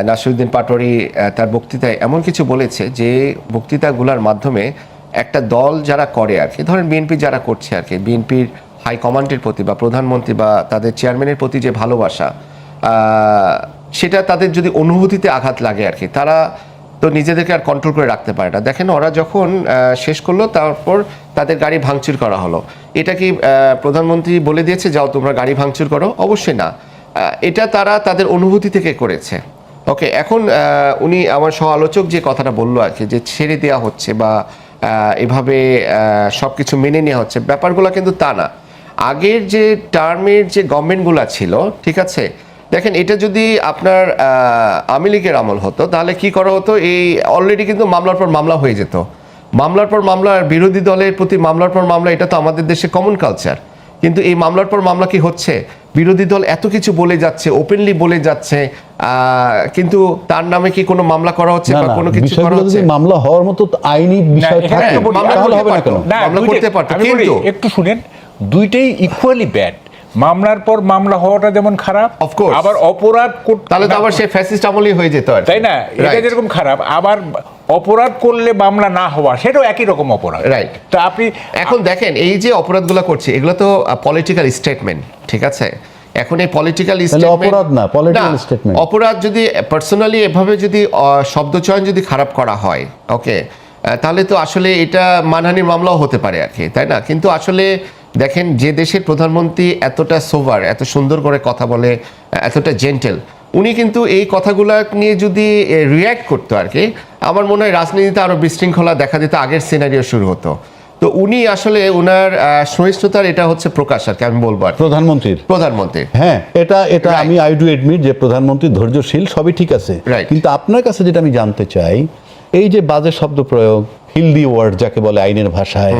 নাসিরউদ্দিন পাটোয়ারি তার বক্তৃতায় এমন কিছু বলেছে যে বক্তৃতাগুলোর মাধ্যমে একটা দল যারা করে আর কি, ধরেন বিএনপি যারা করছে আর কি, বিএনপির হাইকমান্ডের প্রতি বা প্রধানমন্ত্রী বা তাদের চেয়ারম্যানের প্রতি যে ভালোবাসা, সেটা তাদের যদি অনুভূতিতে আঘাত লাগে আর কি, তারা তো নিজেদেরকে আর কন্ট্রোল করে রাখতে পারে না। দেখেন ওরা যখন শেষ করলো, তারপর তাদের গাড়ি ভাঙচুর করা হলো। এটা কি প্রধানমন্ত্রী বলে দিয়েছে যাও তোমরা গাড়ি ভাঙচুর করো? অবশ্যই না। এটা তারা তাদের অনুভূতি থেকে করেছে। ওকে, এখন উনি আমার সহ আলোচক যে কথাটা বললো আর কি, যে ছেড়ে দেওয়া হচ্ছে বা এভাবে সব কিছু মেনে নেওয়া হচ্ছে, ব্যাপারগুলো কিন্তু তা না। আগের যে টার্মের যে গভর্নমেন্টগুলো ছিল, ঠিক আছে, দেখেন এটা যদি আপনার আওয়ামী লীগের আমল হতো তাহলে কি করা হতো, এই অলরেডি কিন্তু মামলার পর মামলা হয়ে যেত, মামলার পর মামলা, আর বিরোধী দলের প্রতি মামলার পর মামলা, এটা তো আমাদের দেশে কমন কালচার। কিন্তু এই মামলার পর মামলা কি হচ্ছে, বিরোধী দল এত কিছু বলে যাচ্ছে, ওপেনলি বলে যাচ্ছে, কিন্তু তার নামে কি কোনো মামলা করা হচ্ছে না, বা না, কোনো কিছু করা বিষয়গুলো হচ্ছে? যদি মামলা হওয়ার মতো আইনি বিষয় এখানে থাকে, একটা বলি, তাহলে হবে না কেন? না, মামলা করতে পারতো, আমি বলি, কিন্তু একটু শুনেন, দুইটাই ইকুয়ালি ব্যাড। মামলার পর মামলা হওয়াটা যেমন খারাপ, Of course. আবার অপরাধ তাহলে তো আবার সে ফ্যাসিস্ট আমলই হয়ে যেত আর কি। তাই না? এটা Right. যেরকম খারাপ, আবার অপরাধ করলে মামলা না হওয়া সেটাও একই রকম অপরাধ। Right. তা আপনি এখন দেখেন এই যে অপরাধগুলো করছে, এগুলো তো পলিটিক্যাল স্টেটমেন্ট, ঠিক আছে? এখন এই পলিটিক্যাল স্টেটমেন্ট অপরাধ না, political statement। অপরাধ যদি পার্সোনালি এভাবে যদি শব্দচয়ন যদি খারাপ করা হয়, ওকে, তাহলে তো আসলে এটা মানহানির মামলাও হতে পারে আর কি, তাই না? কিন্তু আসলে দেখেন, যে দেশের প্রধানমন্ত্রী এতটা সোভার, এত সুন্দর করে কথা বলে, এতটা জেন্টেল, উনি কিন্তু এই কথাগুলো নিয়ে যদি রিয়্যাক্ট করতো আর কি, আমার মনে হয় রাজনীতিতে আরও বিশৃঙ্খলা দেখা দিত, আগের সিনারিও শুরু হতো। তো উনি আসলে ওনার সহিষ্ণুতার এটা হচ্ছে প্রকাশ আর কি, আমি বলবো আর কি। প্রধানমন্ত্রীর হ্যাঁ, এটা Right. আমি আই ডু এডমিট যে প্রধানমন্ত্রী ধৈর্যশীল, সবই ঠিক আছে। Right. কিন্তু আপনার কাছে যেটা আমি জানতে চাই, এই যে বাজে শব্দ প্রয়োগ, হিলদি ওয়ার্ড যাকে বলে আইনের ভাষায়,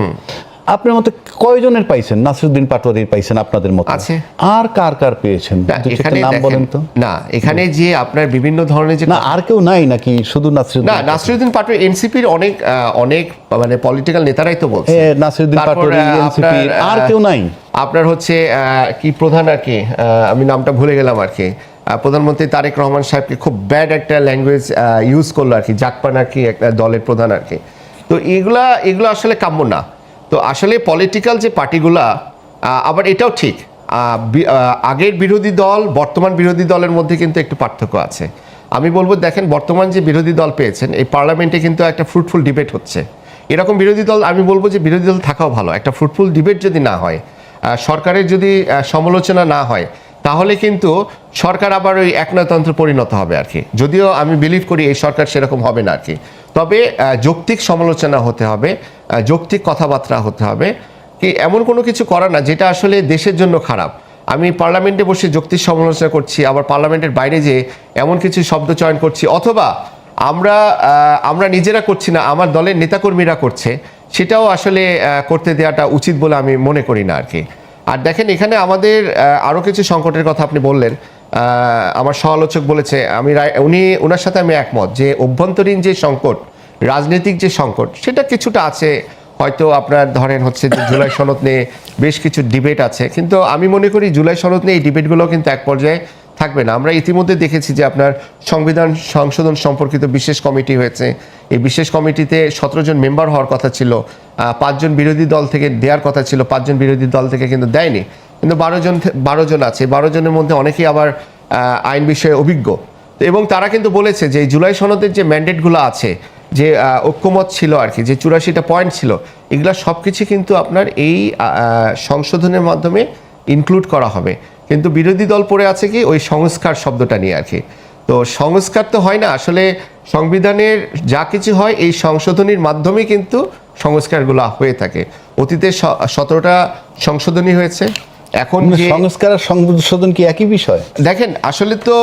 আপনার মতে কয়জনের পাইছেন? নাসিরুদ্দিন পাটোয়ারির পাইছেন আপনাদের মতে, আছে। আর কার কার পেয়েছেন? না, দু চারটে এখানে নাম বলেন তো। না, এখানে যে আপনার বিভিন্ন ধরনের যে না, আর কেউ নাই নাকি শুধু নাসিরুদ্দিন? না, নাসিরুদ্দিন পাটোয়ারি এনসিপির অনেক মানে পলিটিক্যাল নেতারাই তো বলছে। হ্যাঁ, নাসিরুদ্দিন তারপর, পাটোয়ারি এনসিপি, আর কেউ নাই? আপনার হচ্ছে কি প্রধান আর কি, আমি নামটা ভুলে গেলাম আর কি, প্রধানমন্ত্রী তারেক রহমান সাহেবকে খুব ব্যাড একটা ল্যাঙ্গুয়েজ ইউজ করলো আর কি, জাকপান আর কি একটা দলের প্রধান আর কি। তো এগুলো আসলে কাম্য না। তো আসলে পলিটিক্যাল যে পার্টিগুলা, আবার এটাও ঠিক, আগের বিরোধী দল বর্তমান বিরোধী দলের মধ্যে কিন্তু একটু পার্থক্য আছে। আমি বলবো, দেখেন বর্তমান যে বিরোধী দল পেয়েছেন, এই পার্লামেন্টে কিন্তু একটা ফ্রুটফুল ডিবেট হচ্ছে। এরকম বিরোধী দল, আমি বলবো যে বিরোধী দল থাকাও ভালো। একটা ফ্রুটফুল ডিবেট যদি না হয়, সরকারের যদি সমালোচনা না হয়, তাহলে কিন্তু সরকার আবার ওই একনায়তন্ত্রে পরিণত হবে আর কি। যদিও আমি বিলিভ করি এই সরকার সেরকম হবে না আর কি। তবে যৌক্তিক সমালোচনা হতে হবে, যৌক্তিক কথাবার্তা হতে হবে, কি এমন কোনো কিছু করা না যেটা আসলে দেশের জন্য খারাপ। আমি পার্লামেন্টে বসে যৌক্তিক সমালোচনা করছি, আবার পার্লামেন্টের বাইরে যে এমন কিছু শব্দ চয়ন করছি, অথবা আমরা নিজেরা করছি না, আমার দলের নেতাকর্মীরা করছে, সেটাও আসলে করতে দেওয়াটা উচিত বলে আমি মনে করি না আর কি। আর দেখেন, এখানে আমাদের আরও কিছু সংকটের কথা আপনি বললেন, আমার সমালোচক বলেছে, ওনার সাথে আমি একমত যে অভ্যন্তরীণ যে সংকট, রাজনৈতিক যে সংকট, সেটা কিছুটা আছে। হয়তো আপনার ধরেন হচ্ছে যে জুলাই সনদ নিয়ে বেশ কিছু ডিবেট আছে, কিন্তু আমি মনে করি জুলাই সনদ নিয়ে এই ডিবেটগুলো কিন্তু এক পর্যায়ে থাকবে না। আমরা ইতিমধ্যে দেখেছি যে আপনার সংবিধান সংশোধন সম্পর্কিত বিশেষ কমিটি হয়েছে। এই বিশেষ কমিটিতে 17 জন মেম্বার হওয়ার কথা ছিল, 5 জন বিরোধী দল থেকে দেওয়ার কথা ছিল, 5 জন বিরোধী দল থেকে কিন্তু দেয়নি, কিন্তু 12 জন আছে। 12 জনের মধ্যে অনেকেই আবার আইন বিষয়ে অভিজ্ঞ, এবং তারা কিন্তু বলেছে যে এই জুলাই সনদের যে ম্যান্ডেটগুলো আছে, যে ঐক্যমত ছিল আর কি, যে 84টা পয়েন্ট ছিল, এগুলা সব কিছু কিন্তু আপনার এই সংশোধনের মাধ্যমে ইনক্লুড করা হবে। কিন্তু বিরোধী দল পড়ে আছে কি ওই সংস্কার শব্দটা নিয়ে আর কি। তো সংস্কার তো হয় না আসলে, সংবিধানের যা কিছু হয় এই সংশোধনীর মাধ্যমে কিন্তু সংস্কারগুলো হয়ে থাকে। অতীতে 17টা সংশোধনী হয়েছে, এখন সংস্কার আর সংশোধন কি একই বিষয়? দেখেন, আসলে তো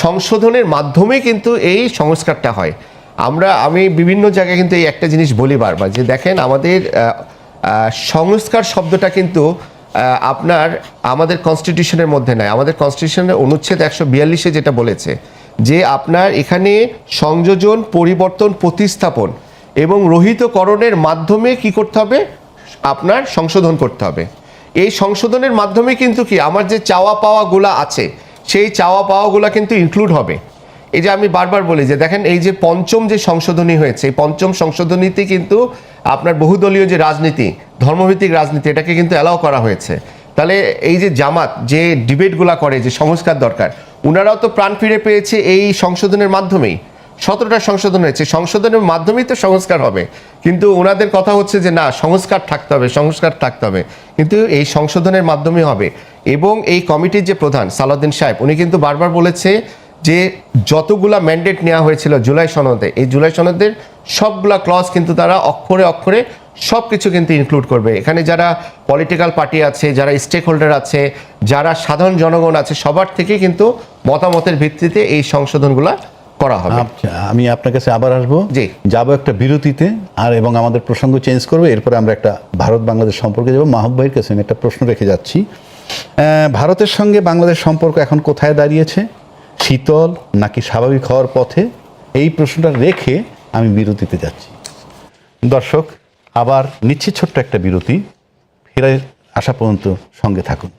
সংশোধনের মাধ্যমে কিন্তু এই সংস্কারটা হয়। আমি বিভিন্ন জায়গায় কিন্তু এই একটা জিনিস বলি বারবার, যে দেখেন আমাদের সংস্কার শব্দটা কিন্তু আমাদের কনস্টিটিউশনের মধ্যে নাই। আমাদের কনস্টিটিউশনের অনুচ্ছেদ 142-এ যেটা বলেছে যে আপনার এখানে সংযোজন, পরিবর্তন, প্রতিস্থাপন এবং রহিতকরণের মাধ্যমে কি করতে হবে, আপনার সংশোধন করতে হবে। এই সংশোধনের মাধ্যমে কিন্তু কি আমার যে চাওয়া পাওয়াগুলা আছে, সেই চাওয়া পাওয়াগুলা কিন্তু ইনক্লুড হবে। এই যে আমি বারবার বলি যে দেখেন, এই যে পঞ্চম যে সংশোধনী হয়েছে, এই পঞ্চম সংশোধনীতে কিন্তু আপনার বহুদলীয় যে রাজনীতি, ধর্মভিত্তিক রাজনীতি, এটাকে কিন্তু অ্যালাউ করা হয়েছে। তাহলে এই যে জামাত যে ডিবেটগুলা করে যে সংস্কার দরকার, ওনারাও তো প্রাণ ফিরে পেয়েছে এই সংশোধনের মাধ্যমেই। 17টা সংশোধন হয়েছে, সংশোধনের মাধ্যমেই তো সংস্কার হবে। কিন্তু ওনাদের কথা হচ্ছে যে না, সংস্কার থাকতে হবে, সংস্কার থাকতে হবে, কিন্তু এই সংশোধনের মাধ্যমে হবে। এবং এই কমিটির যে প্রধান সালাউদ্দিন সাহেব, উনি কিন্তু বারবার বলেছে যে যতগুলা ম্যান্ডেট নেওয়া হয়েছিল জুলাই সনদে, এই জুলাই সনদের সবগুলা ক্লজ কিন্তু তারা অক্ষরে অক্ষরে সব কিছু কিন্তু ইনক্লুড করবে। এখানে যারা পলিটিক্যাল পার্টি আছে, যারা স্টেক হোল্ডার আছে, যারা সাধারণ জনগণ আছে, সবার থেকে কিন্তু মতামতের ভিত্তিতে এই সংশোধনগুলা করা হবে। আচ্ছা, আমি আপনার কাছে আবার আসবো, জি। যাবো একটা বিরতিতে, আর এবং আমাদের প্রসঙ্গ চেঞ্জ করবো। এরপরে আমরা একটা ভারত বাংলাদেশ সম্পর্কে যাবো। মাহবুব ভাইয়ের কাছে আমি একটা প্রশ্ন রেখে যাচ্ছি। ভারতের সঙ্গে বাংলাদেশ সম্পর্ক এখন কোথায় দাঁড়িয়েছে? শীতল নাকি স্বাভাবিক হওয়ার পথে? এই প্রশ্নটা রেখে আমি বিরতিতে যাচ্ছি। দর্শক, আবার নিচ্ছি ছোট্ট একটা বিরতি। ফিরে আসা পর্যন্ত সঙ্গে থাকুন।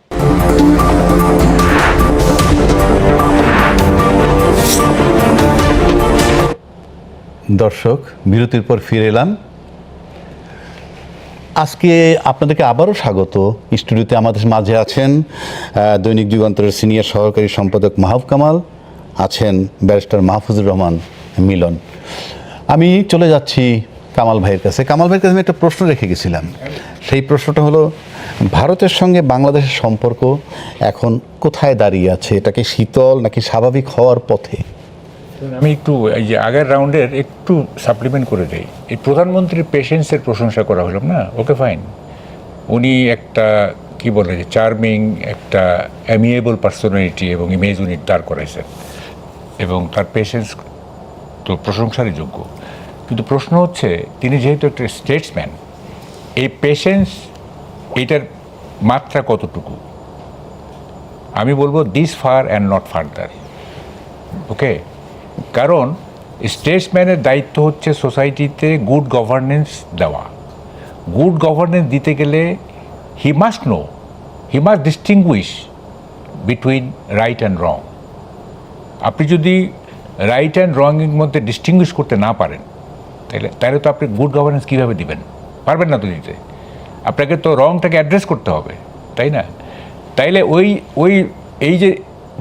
দর্শক, বিরতির পর ফিরে এলাম। আজকে আপনাদেরকে আবারও স্বাগত। স্টুডিওতে আমাদের মাঝে আছেন দৈনিক যুগান্তরের সিনিয়র সহকারী সম্পাদক মাহবুব কামাল, আছেন ব্যারিস্টার মাহফুজুর রহমান মিলন। আমি চলে যাচ্ছি কামাল ভাইয়ের কাছে। কামাল ভাইয়ের কাছে আমি একটা প্রশ্ন রেখে গেছিলাম। সেই প্রশ্নটা হলো, ভারতের সঙ্গে বাংলাদেশের সম্পর্ক এখন কোথায় দাঁড়িয়ে আছে? এটাকে শীতল নাকি স্বাভাবিক হওয়ার পথে? আমি একটু এই যে আগের রাউন্ডের একটু সাপ্লিমেন্ট করে দেই। এই প্রধানমন্ত্রীর পেশেন্সের প্রশংসা করা হলো না, ওকে ফাইন, উনি একটা কি বলে যে চার্মিং একটা অ্যামিয়েবল পার্সোনালিটি এবং ইমেজ উনি দাঁড় করাইছেন এবং তার পেশেন্স তো প্রশংসারই যোগ্য। কিন্তু প্রশ্ন হচ্ছে তিনি যেহেতু একটা স্টেটসম্যান, এই পেশেন্স এইটার মাত্রা কতটুকু? আমি বলবো this far and not further. Okay, কারণ স্টেটসম্যানের দায়িত্ব হচ্ছে সোসাইটিতে গুড গভর্নেন্স দেওয়া। গুড গভর্নেন্স দিতে গেলে he must know, he must distinguish between right and wrong. আপনি যদি রাইট অ্যান্ড রংয়ের মধ্যে ডিস্টিংগুইশ করতে না পারেন, তাহলে তো আপনি গুড গভর্নেন্স কীভাবে দিবেন? পারবেন না তো দিতে। আপনাকে তো রংটাকে অ্যাড্রেস করতে হবে, তাই না? তাইলে ওই এই যে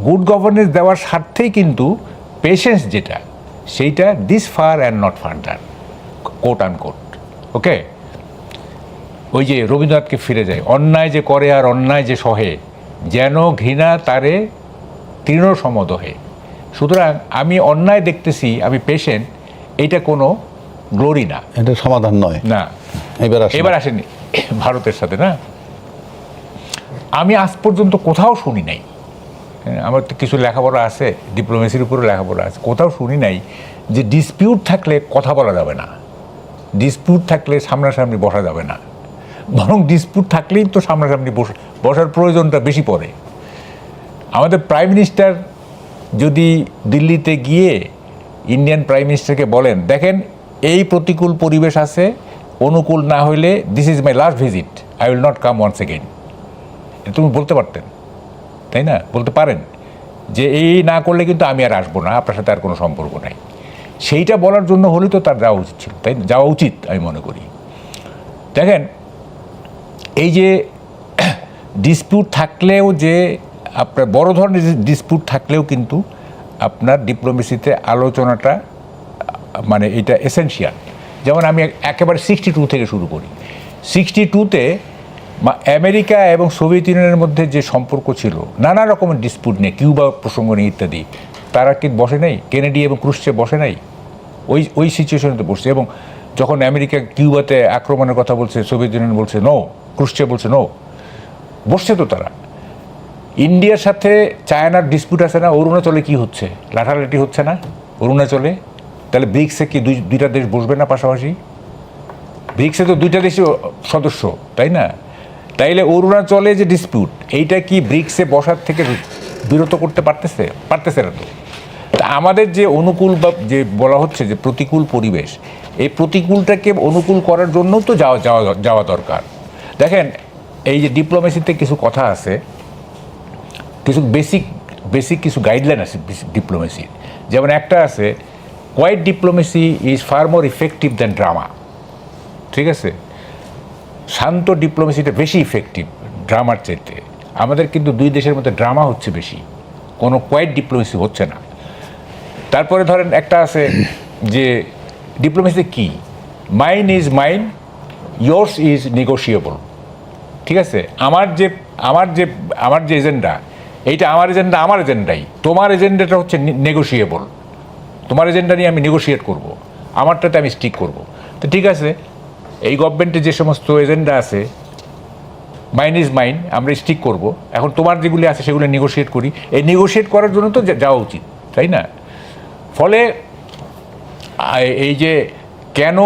গুড গভর্নেন্স দেওয়ার স্বার্থেই কিন্তু পেশেন্স যেটা, সেইটা this far and not further, quote unquote. Okay, ওই যে রবীন্দ্রনাথকে ফিরে যায়, অন্যায় যে করে আর অন্যায় যে সহে, যেন ঘৃণা তারে তৃণ সমদহে। সুতরাং আমি অন্যায় দেখতেছি, আমি পেশেন্ট, এইটা কোনো গ্লোরি না, এটা সমাধান নয়। না, এবার আসেনি ভারতের সাথে না। আমি আজ পর্যন্ত কোথাও শুনি নাই, আমার তো কিছু লেখাপড়া আছে, ডিপ্লোমেসির উপরে লেখাপড়া আছে, কোথাও শুনি নাই যে ডিসপিউট থাকলে কথা বলা যাবে না, ডিসপিউট থাকলে সামনাসামনি বসা যাবে না। বরং ডিসপিউট থাকলেই তো সামনাসামনি বসার প্রয়োজনটা বেশি পড়ে। আমাদের প্রাইম মিনিস্টার যদি দিল্লিতে গিয়ে ইন্ডিয়ান প্রাইম মিনিস্টারকে বলেন, দেখেন এই প্রতিকূল পরিবেশ আছে, অনুকূল না হইলে this is my last visit, I will not come once again, তুমি বলতে পারতেন, তাই না? বলতে পারেন যে এই না করলে কিন্তু আমি আর আসবো না, আপনার সাথে আর কোনো সম্পর্ক নাই। সেইটা বলার জন্য হলে তো তার যাওয়া উচিত ছিল, তাই যাওয়া উচিত আমি মনে করি। দেখেন এই যে ডিসপিউট থাকলেও, যে আপনার বড় ধরনের ডিসপিউট থাকলেও কিন্তু আপনার ডিপ্লোমেসিতে আলোচনাটা মানে এটা এসেনশিয়াল। যেমন আমি একেবারে 62 থেকে শুরু করি। 62-তে আমেরিকা এবং সোভিয়েত ইউনিয়নের মধ্যে যে সম্পর্ক ছিল, নানা রকমের ডিসপিউট নিয়ে, কিউবা প্রসঙ্গ নিয়ে ইত্যাদি, তারা কি বসে নাই? কেনেডি এবং ক্রুশ্চেভ বসে নাই? ওই সিচুয়েশনে বসছে। এবং যখন আমেরিকা কিউবাতে আক্রমণের কথা বলছে, সোভিয়েত ইউনিয়ন বলছে নো, ক্রুশ্চেভ বলছে নো, বসছে তো তারা। ইন্ডিয়ার সাথে চায়নার ডিসপিউট আছে না? অরুণাচলে কি হচ্ছে? লাঠালাঠি হচ্ছে না অরুণাচলে? তাহলে ব্রিক্সে কি দুইটা দেশ বসবে না পাশাপাশি? ব্রিক্সে তো দুইটা দেশই সদস্য, তাই না? তাইলে অরুণাচলে যে ডিসপিউট, এইটা কি ব্রিক্সে বসার থেকে বিরত করতে পারতেছে না তো। তা আমাদের যে অনুকূল বা যে বলা হচ্ছে যে প্রতিকূল পরিবেশ, এই প্রতিকূলটাকে অনুকূল করার জন্য তো যাওয়া দরকার। দেখেন এই যে ডিপ্লোমেসিতে কিছু কথা আছে, কিছু বেসিক কিছু গাইডলাইন আছে ডিপ্লোমেসির। যেমন একটা আছে, quiet diplomacy is far more effective than drama. ঠিক আছে, শান্ত ডিপ্লোমেসিটা বেশি ইফেক্টিভ ড্রামার চাইতে। আমাদের কিন্তু দুই দেশের মধ্যে ড্রামা হচ্ছে বেশি, কোনো কোয়াইট ডিপ্লোমেসি হচ্ছে না। তারপরে ধরেন একটা আছে যে ডিপ্লোমেসি কি, mine is mine, yours is negotiable. ঠিক আছে, আমার যে এজেন্ডা, এইটা আমার এজেন্ডাই, তোমার এজেন্ডাটা হচ্ছে নেগোশিয়েবল, তোমার এজেন্ডা নিয়ে আমি নেগোশিয়েট করব, আমারটাতে আমি স্টিক করব। তো ঠিক আছে, এই গভর্নমেন্টের যে সমস্ত এজেন্ডা আছে, মাইন ইজ মাইন, আমরা স্টিক করব। এখন তোমার যেগুলি আছে সেগুলো নেগোশিয়েট করি, এই নেগোশিয়েট করার জন্য তো যাওয়া উচিত, তাই না? ফলে এই যে কেন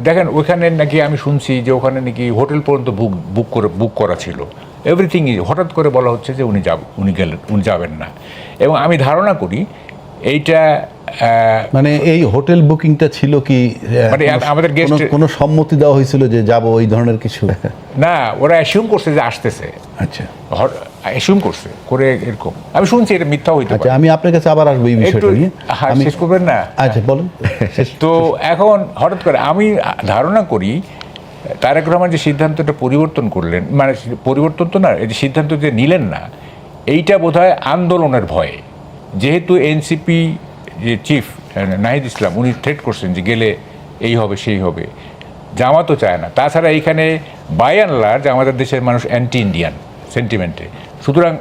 দেখেন ওইখানে নাকি আমি শুনছি যে ওখানে নাকি হোটেল পর্যন্ত বুক করা ছিল, এভরিথিং হঠাৎ করে বলা হচ্ছে যে উনি যাবেন না। এবং আমি ধারণা করি এইটা মানে এই হোটেল বুকিংটা ছিল কি মানে আমাদের গেস্ট কোনো সম্মতি দেওয়া হয়েছিল যে যাব ওই ধরনের কিছু? না, ওরা অ্যাসিউম করছে যে আসতেছে। আচ্ছা, অ্যাসিউম করছে করে এরকম আমি শুনছি, এটা মিথ্যা হইতে পারে। আচ্ছা, আমি আপনার কাছে আবার আসবো এই বিষয়টা নিয়ে। আমি শেষ করবেন না? আচ্ছা বলুন। তো এখন হঠাৎ করে আমি ধারণা করি তারেক রহমান যে সিদ্ধান্তটা পরিবর্তন করলেন, মানে পরিবর্তন তো না, এই যে সিদ্ধান্ত যে নিলেন না, এইটা বোধহয় আন্দোলনের ভয়ে। যেহেতু এনসিপি যে চিফ নাহিদ ইসলাম, উনি থ্রেট করছেন যে গেলে এই হবে সেই হবে, জামাতও চায় না। তাছাড়া এইখানে বাই অ্যান্ড লার্জ আমাদের দেশের মানুষ অ্যান্টি ইন্ডিয়ান, সেন্টিমেন্টে। সুতরাং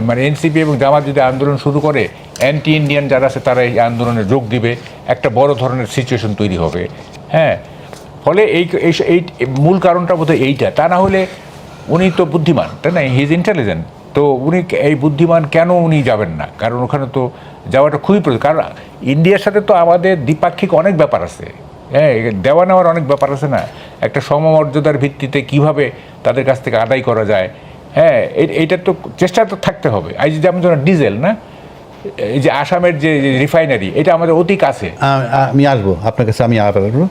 মানে এনসিপি এবং জামাত যদি আন্দোলন শুরু করে, অ্যান্টি ইন্ডিয়ান যারা আছে তারা এই আন্দোলনে যোগ দিবে, একটা বড় ধরনের সিচুয়েশন তৈরি হবে। হ্যাঁ, ফলে এই মূল কারণটা বোধহয় এইটা। তা না হলে উনি তো বুদ্ধিমান, তাই না, হি ইজ ইন্টেলিজেন্ট, তো উনি এই বুদ্ধিমান কেন উনি যাবেন না? কারণ ওখানে তো যাওয়াটা খুবই প্রয়োজন। কারণ ইন্ডিয়ার সাথে তো আমাদের দ্বিপাক্ষিক অনেক ব্যাপার আছে, হ্যাঁ, দেওয়া নেওয়ার অনেক ব্যাপার আছে না, একটা সমমর্যাদার ভিত্তিতে কিভাবে তাদের কাছ থেকে আদায় করা যায়। হ্যাঁ, এইটার তো চেষ্টা তো থাকতে হবে। এই যেমন ধরুন ডিজেল না, এই যে আসামের যে রিফাইনারি, এটা আমাদের অতি কাছে। আমি আসবো আপনার কাছে, আমি আর আসবো।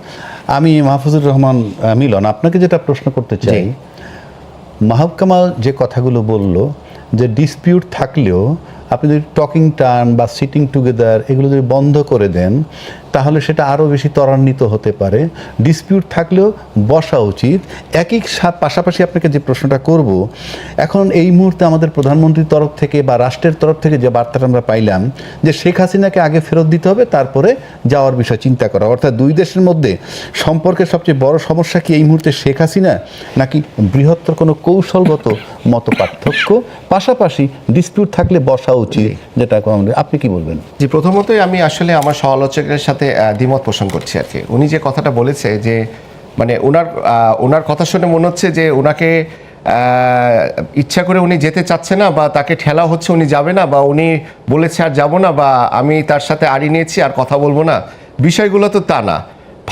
আমি মাহফুজুর রহমান মিলন, আপনাকে যেটা প্রশ্ন করতে চাই, মাহবুব কামাল যে কথাগুলো বলল, যে ডিসপিউট থাকলেও আপনি যদি টকিং টার্ম বা সিটিং টুগেদার এগুলো যদি বন্ধ করে দেন, তাহলে সেটা আরও বেশি ত্বরান্বিত হতে পারে। ডিসপিউট থাকলেও বসা উচিত। একই পাশাপাশি আপনাকে যে প্রশ্নটা করব, এখন এই মুহূর্তে আমাদের প্রধানমন্ত্রীর তরফ থেকে বা রাষ্ট্রের তরফ থেকে যে বার্তাটা আমরা পাইলাম, যে শেখ হাসিনাকে আগে ফেরত দিতে হবে, তারপরে যাওয়ার বিষয় চিন্তা করা। অর্থাৎ দুই দেশের মধ্যে সম্পর্কের সবচেয়ে বড় সমস্যা কি এই মুহূর্তে শেখ হাসিনা, নাকি বৃহত্তর কোনো কৌশলগত মত পার্থক্য? পাশাপাশি ডিসপিউট থাকলে বসা উচিত, যেটা আপনি কি বলবেন? জি, প্রথমতই আমি আসলে আমার সমালোচকের সাথে দ্বিমত পোষণ করছি আর কি। উনি যে কথাটা বলেছে, যে মানে ওনার কথা শুনে মনে হচ্ছে যে ওনাকে ইচ্ছা করে উনি যেতে চাচ্ছে না, বা তাকে ঠেলা হচ্ছে উনি যাবে না, বা উনি বলেছে আর যাব না, বা আমি তার সাথে আড়ি নিয়েছি আর কথা বলবো না। বিষয়গুলো তো তা না।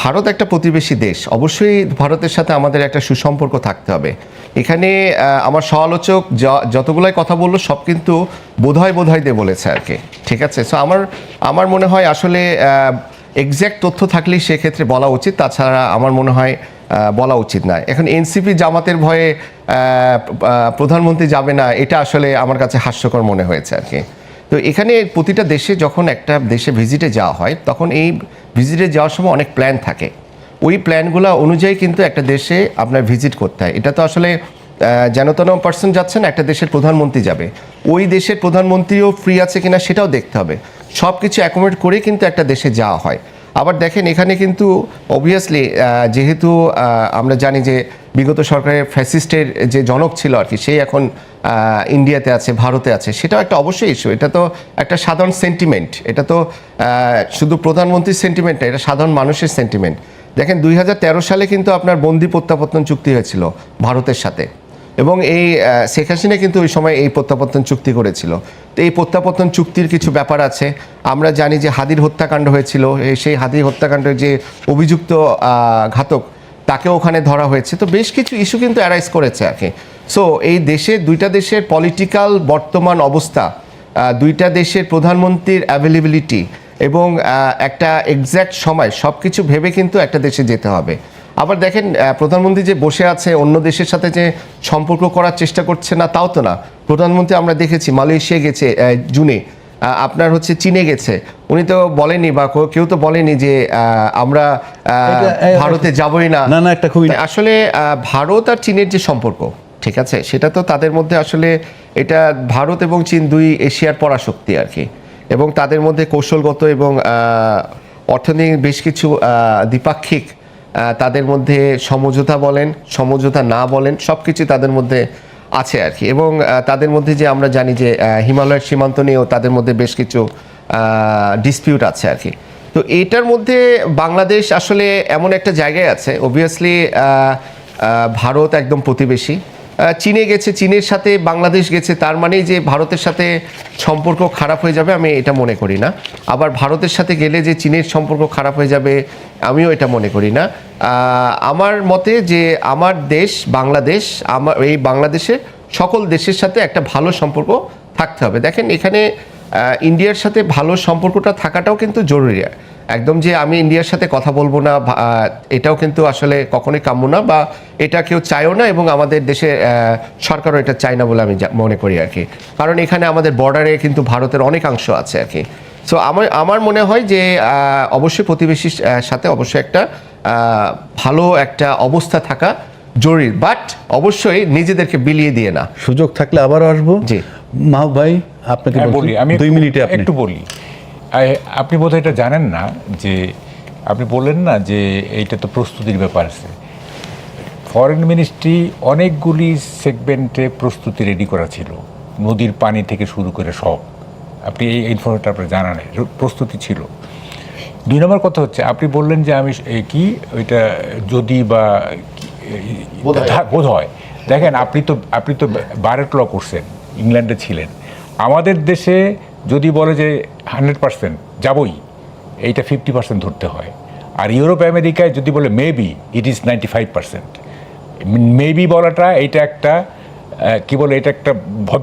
ভারত একটা প্রতিবেশী দেশ, অবশ্যই ভারতের সাথে আমাদের একটা সুসম্পর্ক থাকতে হবে। এখানে আমার সমালোচক যতগুলাই কথা বললো সব কিন্তু বোধহয় দিয়ে বলেছে আর কি, ঠিক আছে। সো আমার মনে হয় আসলে এক্স্যাক্ট তথ্য থাকলেই সেক্ষেত্রে বলা উচিত, তাছাড়া আমার মনে হয় বলা উচিত না। এখন এনসিপি জামাতের ভয়ে প্রধানমন্ত্রী যাবে না, এটা আসলে আমার কাছে হাস্যকর মনে হয়েছে আর কি। তো এখানে প্রতিটা দেশে যখন একটা দেশে ভিজিটে যাওয়া হয়, তখন এই ভিজিটে যাওয়ার সময় অনেক প্ল্যান থাকে। ওই প্ল্যানগুলো অনুযায়ী কিন্তু একটা দেশে আপনার ভিজিট করতে হয়। এটা তো আসলে যেন তেন পার্সন যাচ্ছে না, একটা দেশের প্রধানমন্ত্রী যাবে, ওই দেশের প্রধানমন্ত্রীও ফ্রি আছে কিনা সেটাও দেখতে হবে। সব কিছু অ্যাকোমোডেট করে কিন্তু একটা দেশে যাওয়া হয়। আবার দেখেন এখানে কিন্তু অবভিয়াসলি যেহেতু আমরা জানি যে বিগত সরকারের ফ্যাসিস্টের যে জনক ছিল আর কি, সেই এখন ইন্ডিয়াতে আছে, ভারতে আছে, সেটাও একটা অবশ্যই ইস্যু। এটা তো একটা সাধারণ সেন্টিমেন্ট, এটা তো শুধু প্রধানমন্ত্রীর সেন্টিমেন্ট না, এটা সাধারণ মানুষের সেন্টিমেন্ট। দেখেন 2013 সালে কিন্তু আপনার বন্দি প্রত্যাবর্তন চুক্তি হয়েছিল ভারতের সাথে, এবং এই শেখ হাসিনা কিন্তু ওই সময় এই প্রত্যাবর্তন চুক্তি করেছিল। তো এই প্রত্যাবর্তন চুক্তির কিছু ব্যাপার আছে। আমরা জানি যে হাদির হত্যাকাণ্ড হয়েছিল, সেই হাদির হত্যাকাণ্ডের যে অভিযুক্ত ঘাতক, তাকেও ওখানে ধরা হয়েছে। তো বেশ কিছু ইস্যু কিন্তু অ্যারাইজ করেছে আর কি। সো এই দুইটা দেশের পলিটিক্যাল বর্তমান অবস্থা, দুইটা দেশের প্রধানমন্ত্রীর অ্যাভেলেবিলিটি এবং একটা এক্স্যাক্ট সময়, সব কিছু ভেবে কিন্তু একটা দেশে যেতে হবে। আবার দেখেন প্রধানমন্ত্রী যে বসে আছে, অন্য দেশের সাথে যে সম্পর্ক করার চেষ্টা করছে না, তাও তো না। প্রধানমন্ত্রী আমরা দেখেছি মালয়েশিয়া গেছে জুনে, আপনার হচ্ছে চীনে গেছে, উনি তো বলেনি, বা কেউ তো বলেনি যে আমরা ভারতে যাবই না। একটা খুবই আসলে ভারত আর চীনের যে সম্পর্ক, ঠিক আছে, সেটা তো তাদের মধ্যে আসলে, এটা ভারত এবং চীন দুই এশিয়ার পরাশক্তি আর কি, এবং তাদের মধ্যে কৌশলগত এবং অর্থনৈতিক বেশ কিছু দ্বিপাক্ষিক তাদের মধ্যে সমঝোতা বলেন, সমঝোতা না বলেন, সব কিছু তাদের মধ্যে আছে আর কি। এবং তাদের মধ্যে যে আমরা জানি যে হিমালয়ের সীমান্ত নিয়েও তাদের মধ্যে বেশ কিছু ডিসপিউট আছে আর কি। তো এটার মধ্যে বাংলাদেশ আসলে এমন একটা জায়গায় আছে, অবভিয়াসলি ভারত একদম প্রতিবেশী, চীনে গেছে, চীনের সাথে বাংলাদেশ গেছে, তার মানেই যে ভারতের সাথে সম্পর্ক খারাপ হয়ে যাবে, আমি এটা মনে করি না। আবার ভারতের সাথে গেলে যে চীনের সম্পর্ক খারাপ হয়ে যাবে, আমিও এটা মনে করি না। আমার মতে যে আমার দেশ বাংলাদেশ, এই বাংলাদেশের সকল দেশের সাথে একটা ভালো সম্পর্ক থাকতে হবে। দেখেন এখানে ইন্ডিয়ার সাথে ভালো সম্পর্কটা থাকাটাও কিন্তু জরুরি। একদম যে আমি ইন্ডিয়ার সাথে কথা বলবো না, এটাও কিন্তু আসলে কখনোই কাম্য না, বা এটা কেউ চায়ও না, এবং আমাদের দেশে সরকারও এটা চায় না বলে আমি মনে করি আর কি। কারণ এখানে আমাদের বর্ডারে কিন্তু ভারতের অনেকাংশ আছে আর কি। সো আমার মনে হয় যে অবশ্যই প্রতিবেশীর সাথে অবশ্যই একটা ভালো একটা অবস্থা থাকা জরুরি, বাট অবশ্যই নিজেদেরকে বিলিয়ে দিয়ে না। সুযোগ থাকলে আবারও আসবো। জি মাহবুব ভাই, আপনাকে বলি, আমি 2 মিনিটে একটু বলি। আপনি বোধহয় এটা জানেন না, যে আপনি বললেন না যে এইটা তো প্রস্তুতির ব্যাপার আছে। ফরেন মিনিস্ট্রি অনেকগুলি সেগমেন্টে প্রস্তুতি রেডি করা ছিল, নদীর পানি থেকে শুরু করে সব। আপনি এই ইনফরমেশনটা আপনার জানা নেই, প্রস্তুতি ছিল। 2 নম্বর কথা হচ্ছে, আপনি বললেন যে আমি কি ওইটা যদি বা বোধ হয়, দেখেন আপনি তো বারেট ল করছেন, ইংল্যান্ডে ছিলেন। আমাদের দেশে যদি বলে যে 100% যাবই, এইটা 50% ধরতে হয়। আর ইউরোপ আমেরিকায় যদি বলে মেবি, ইট ইজ 95%। মেবি বলাটা এটা একটা কি বলে, এটা একটা ভদ্র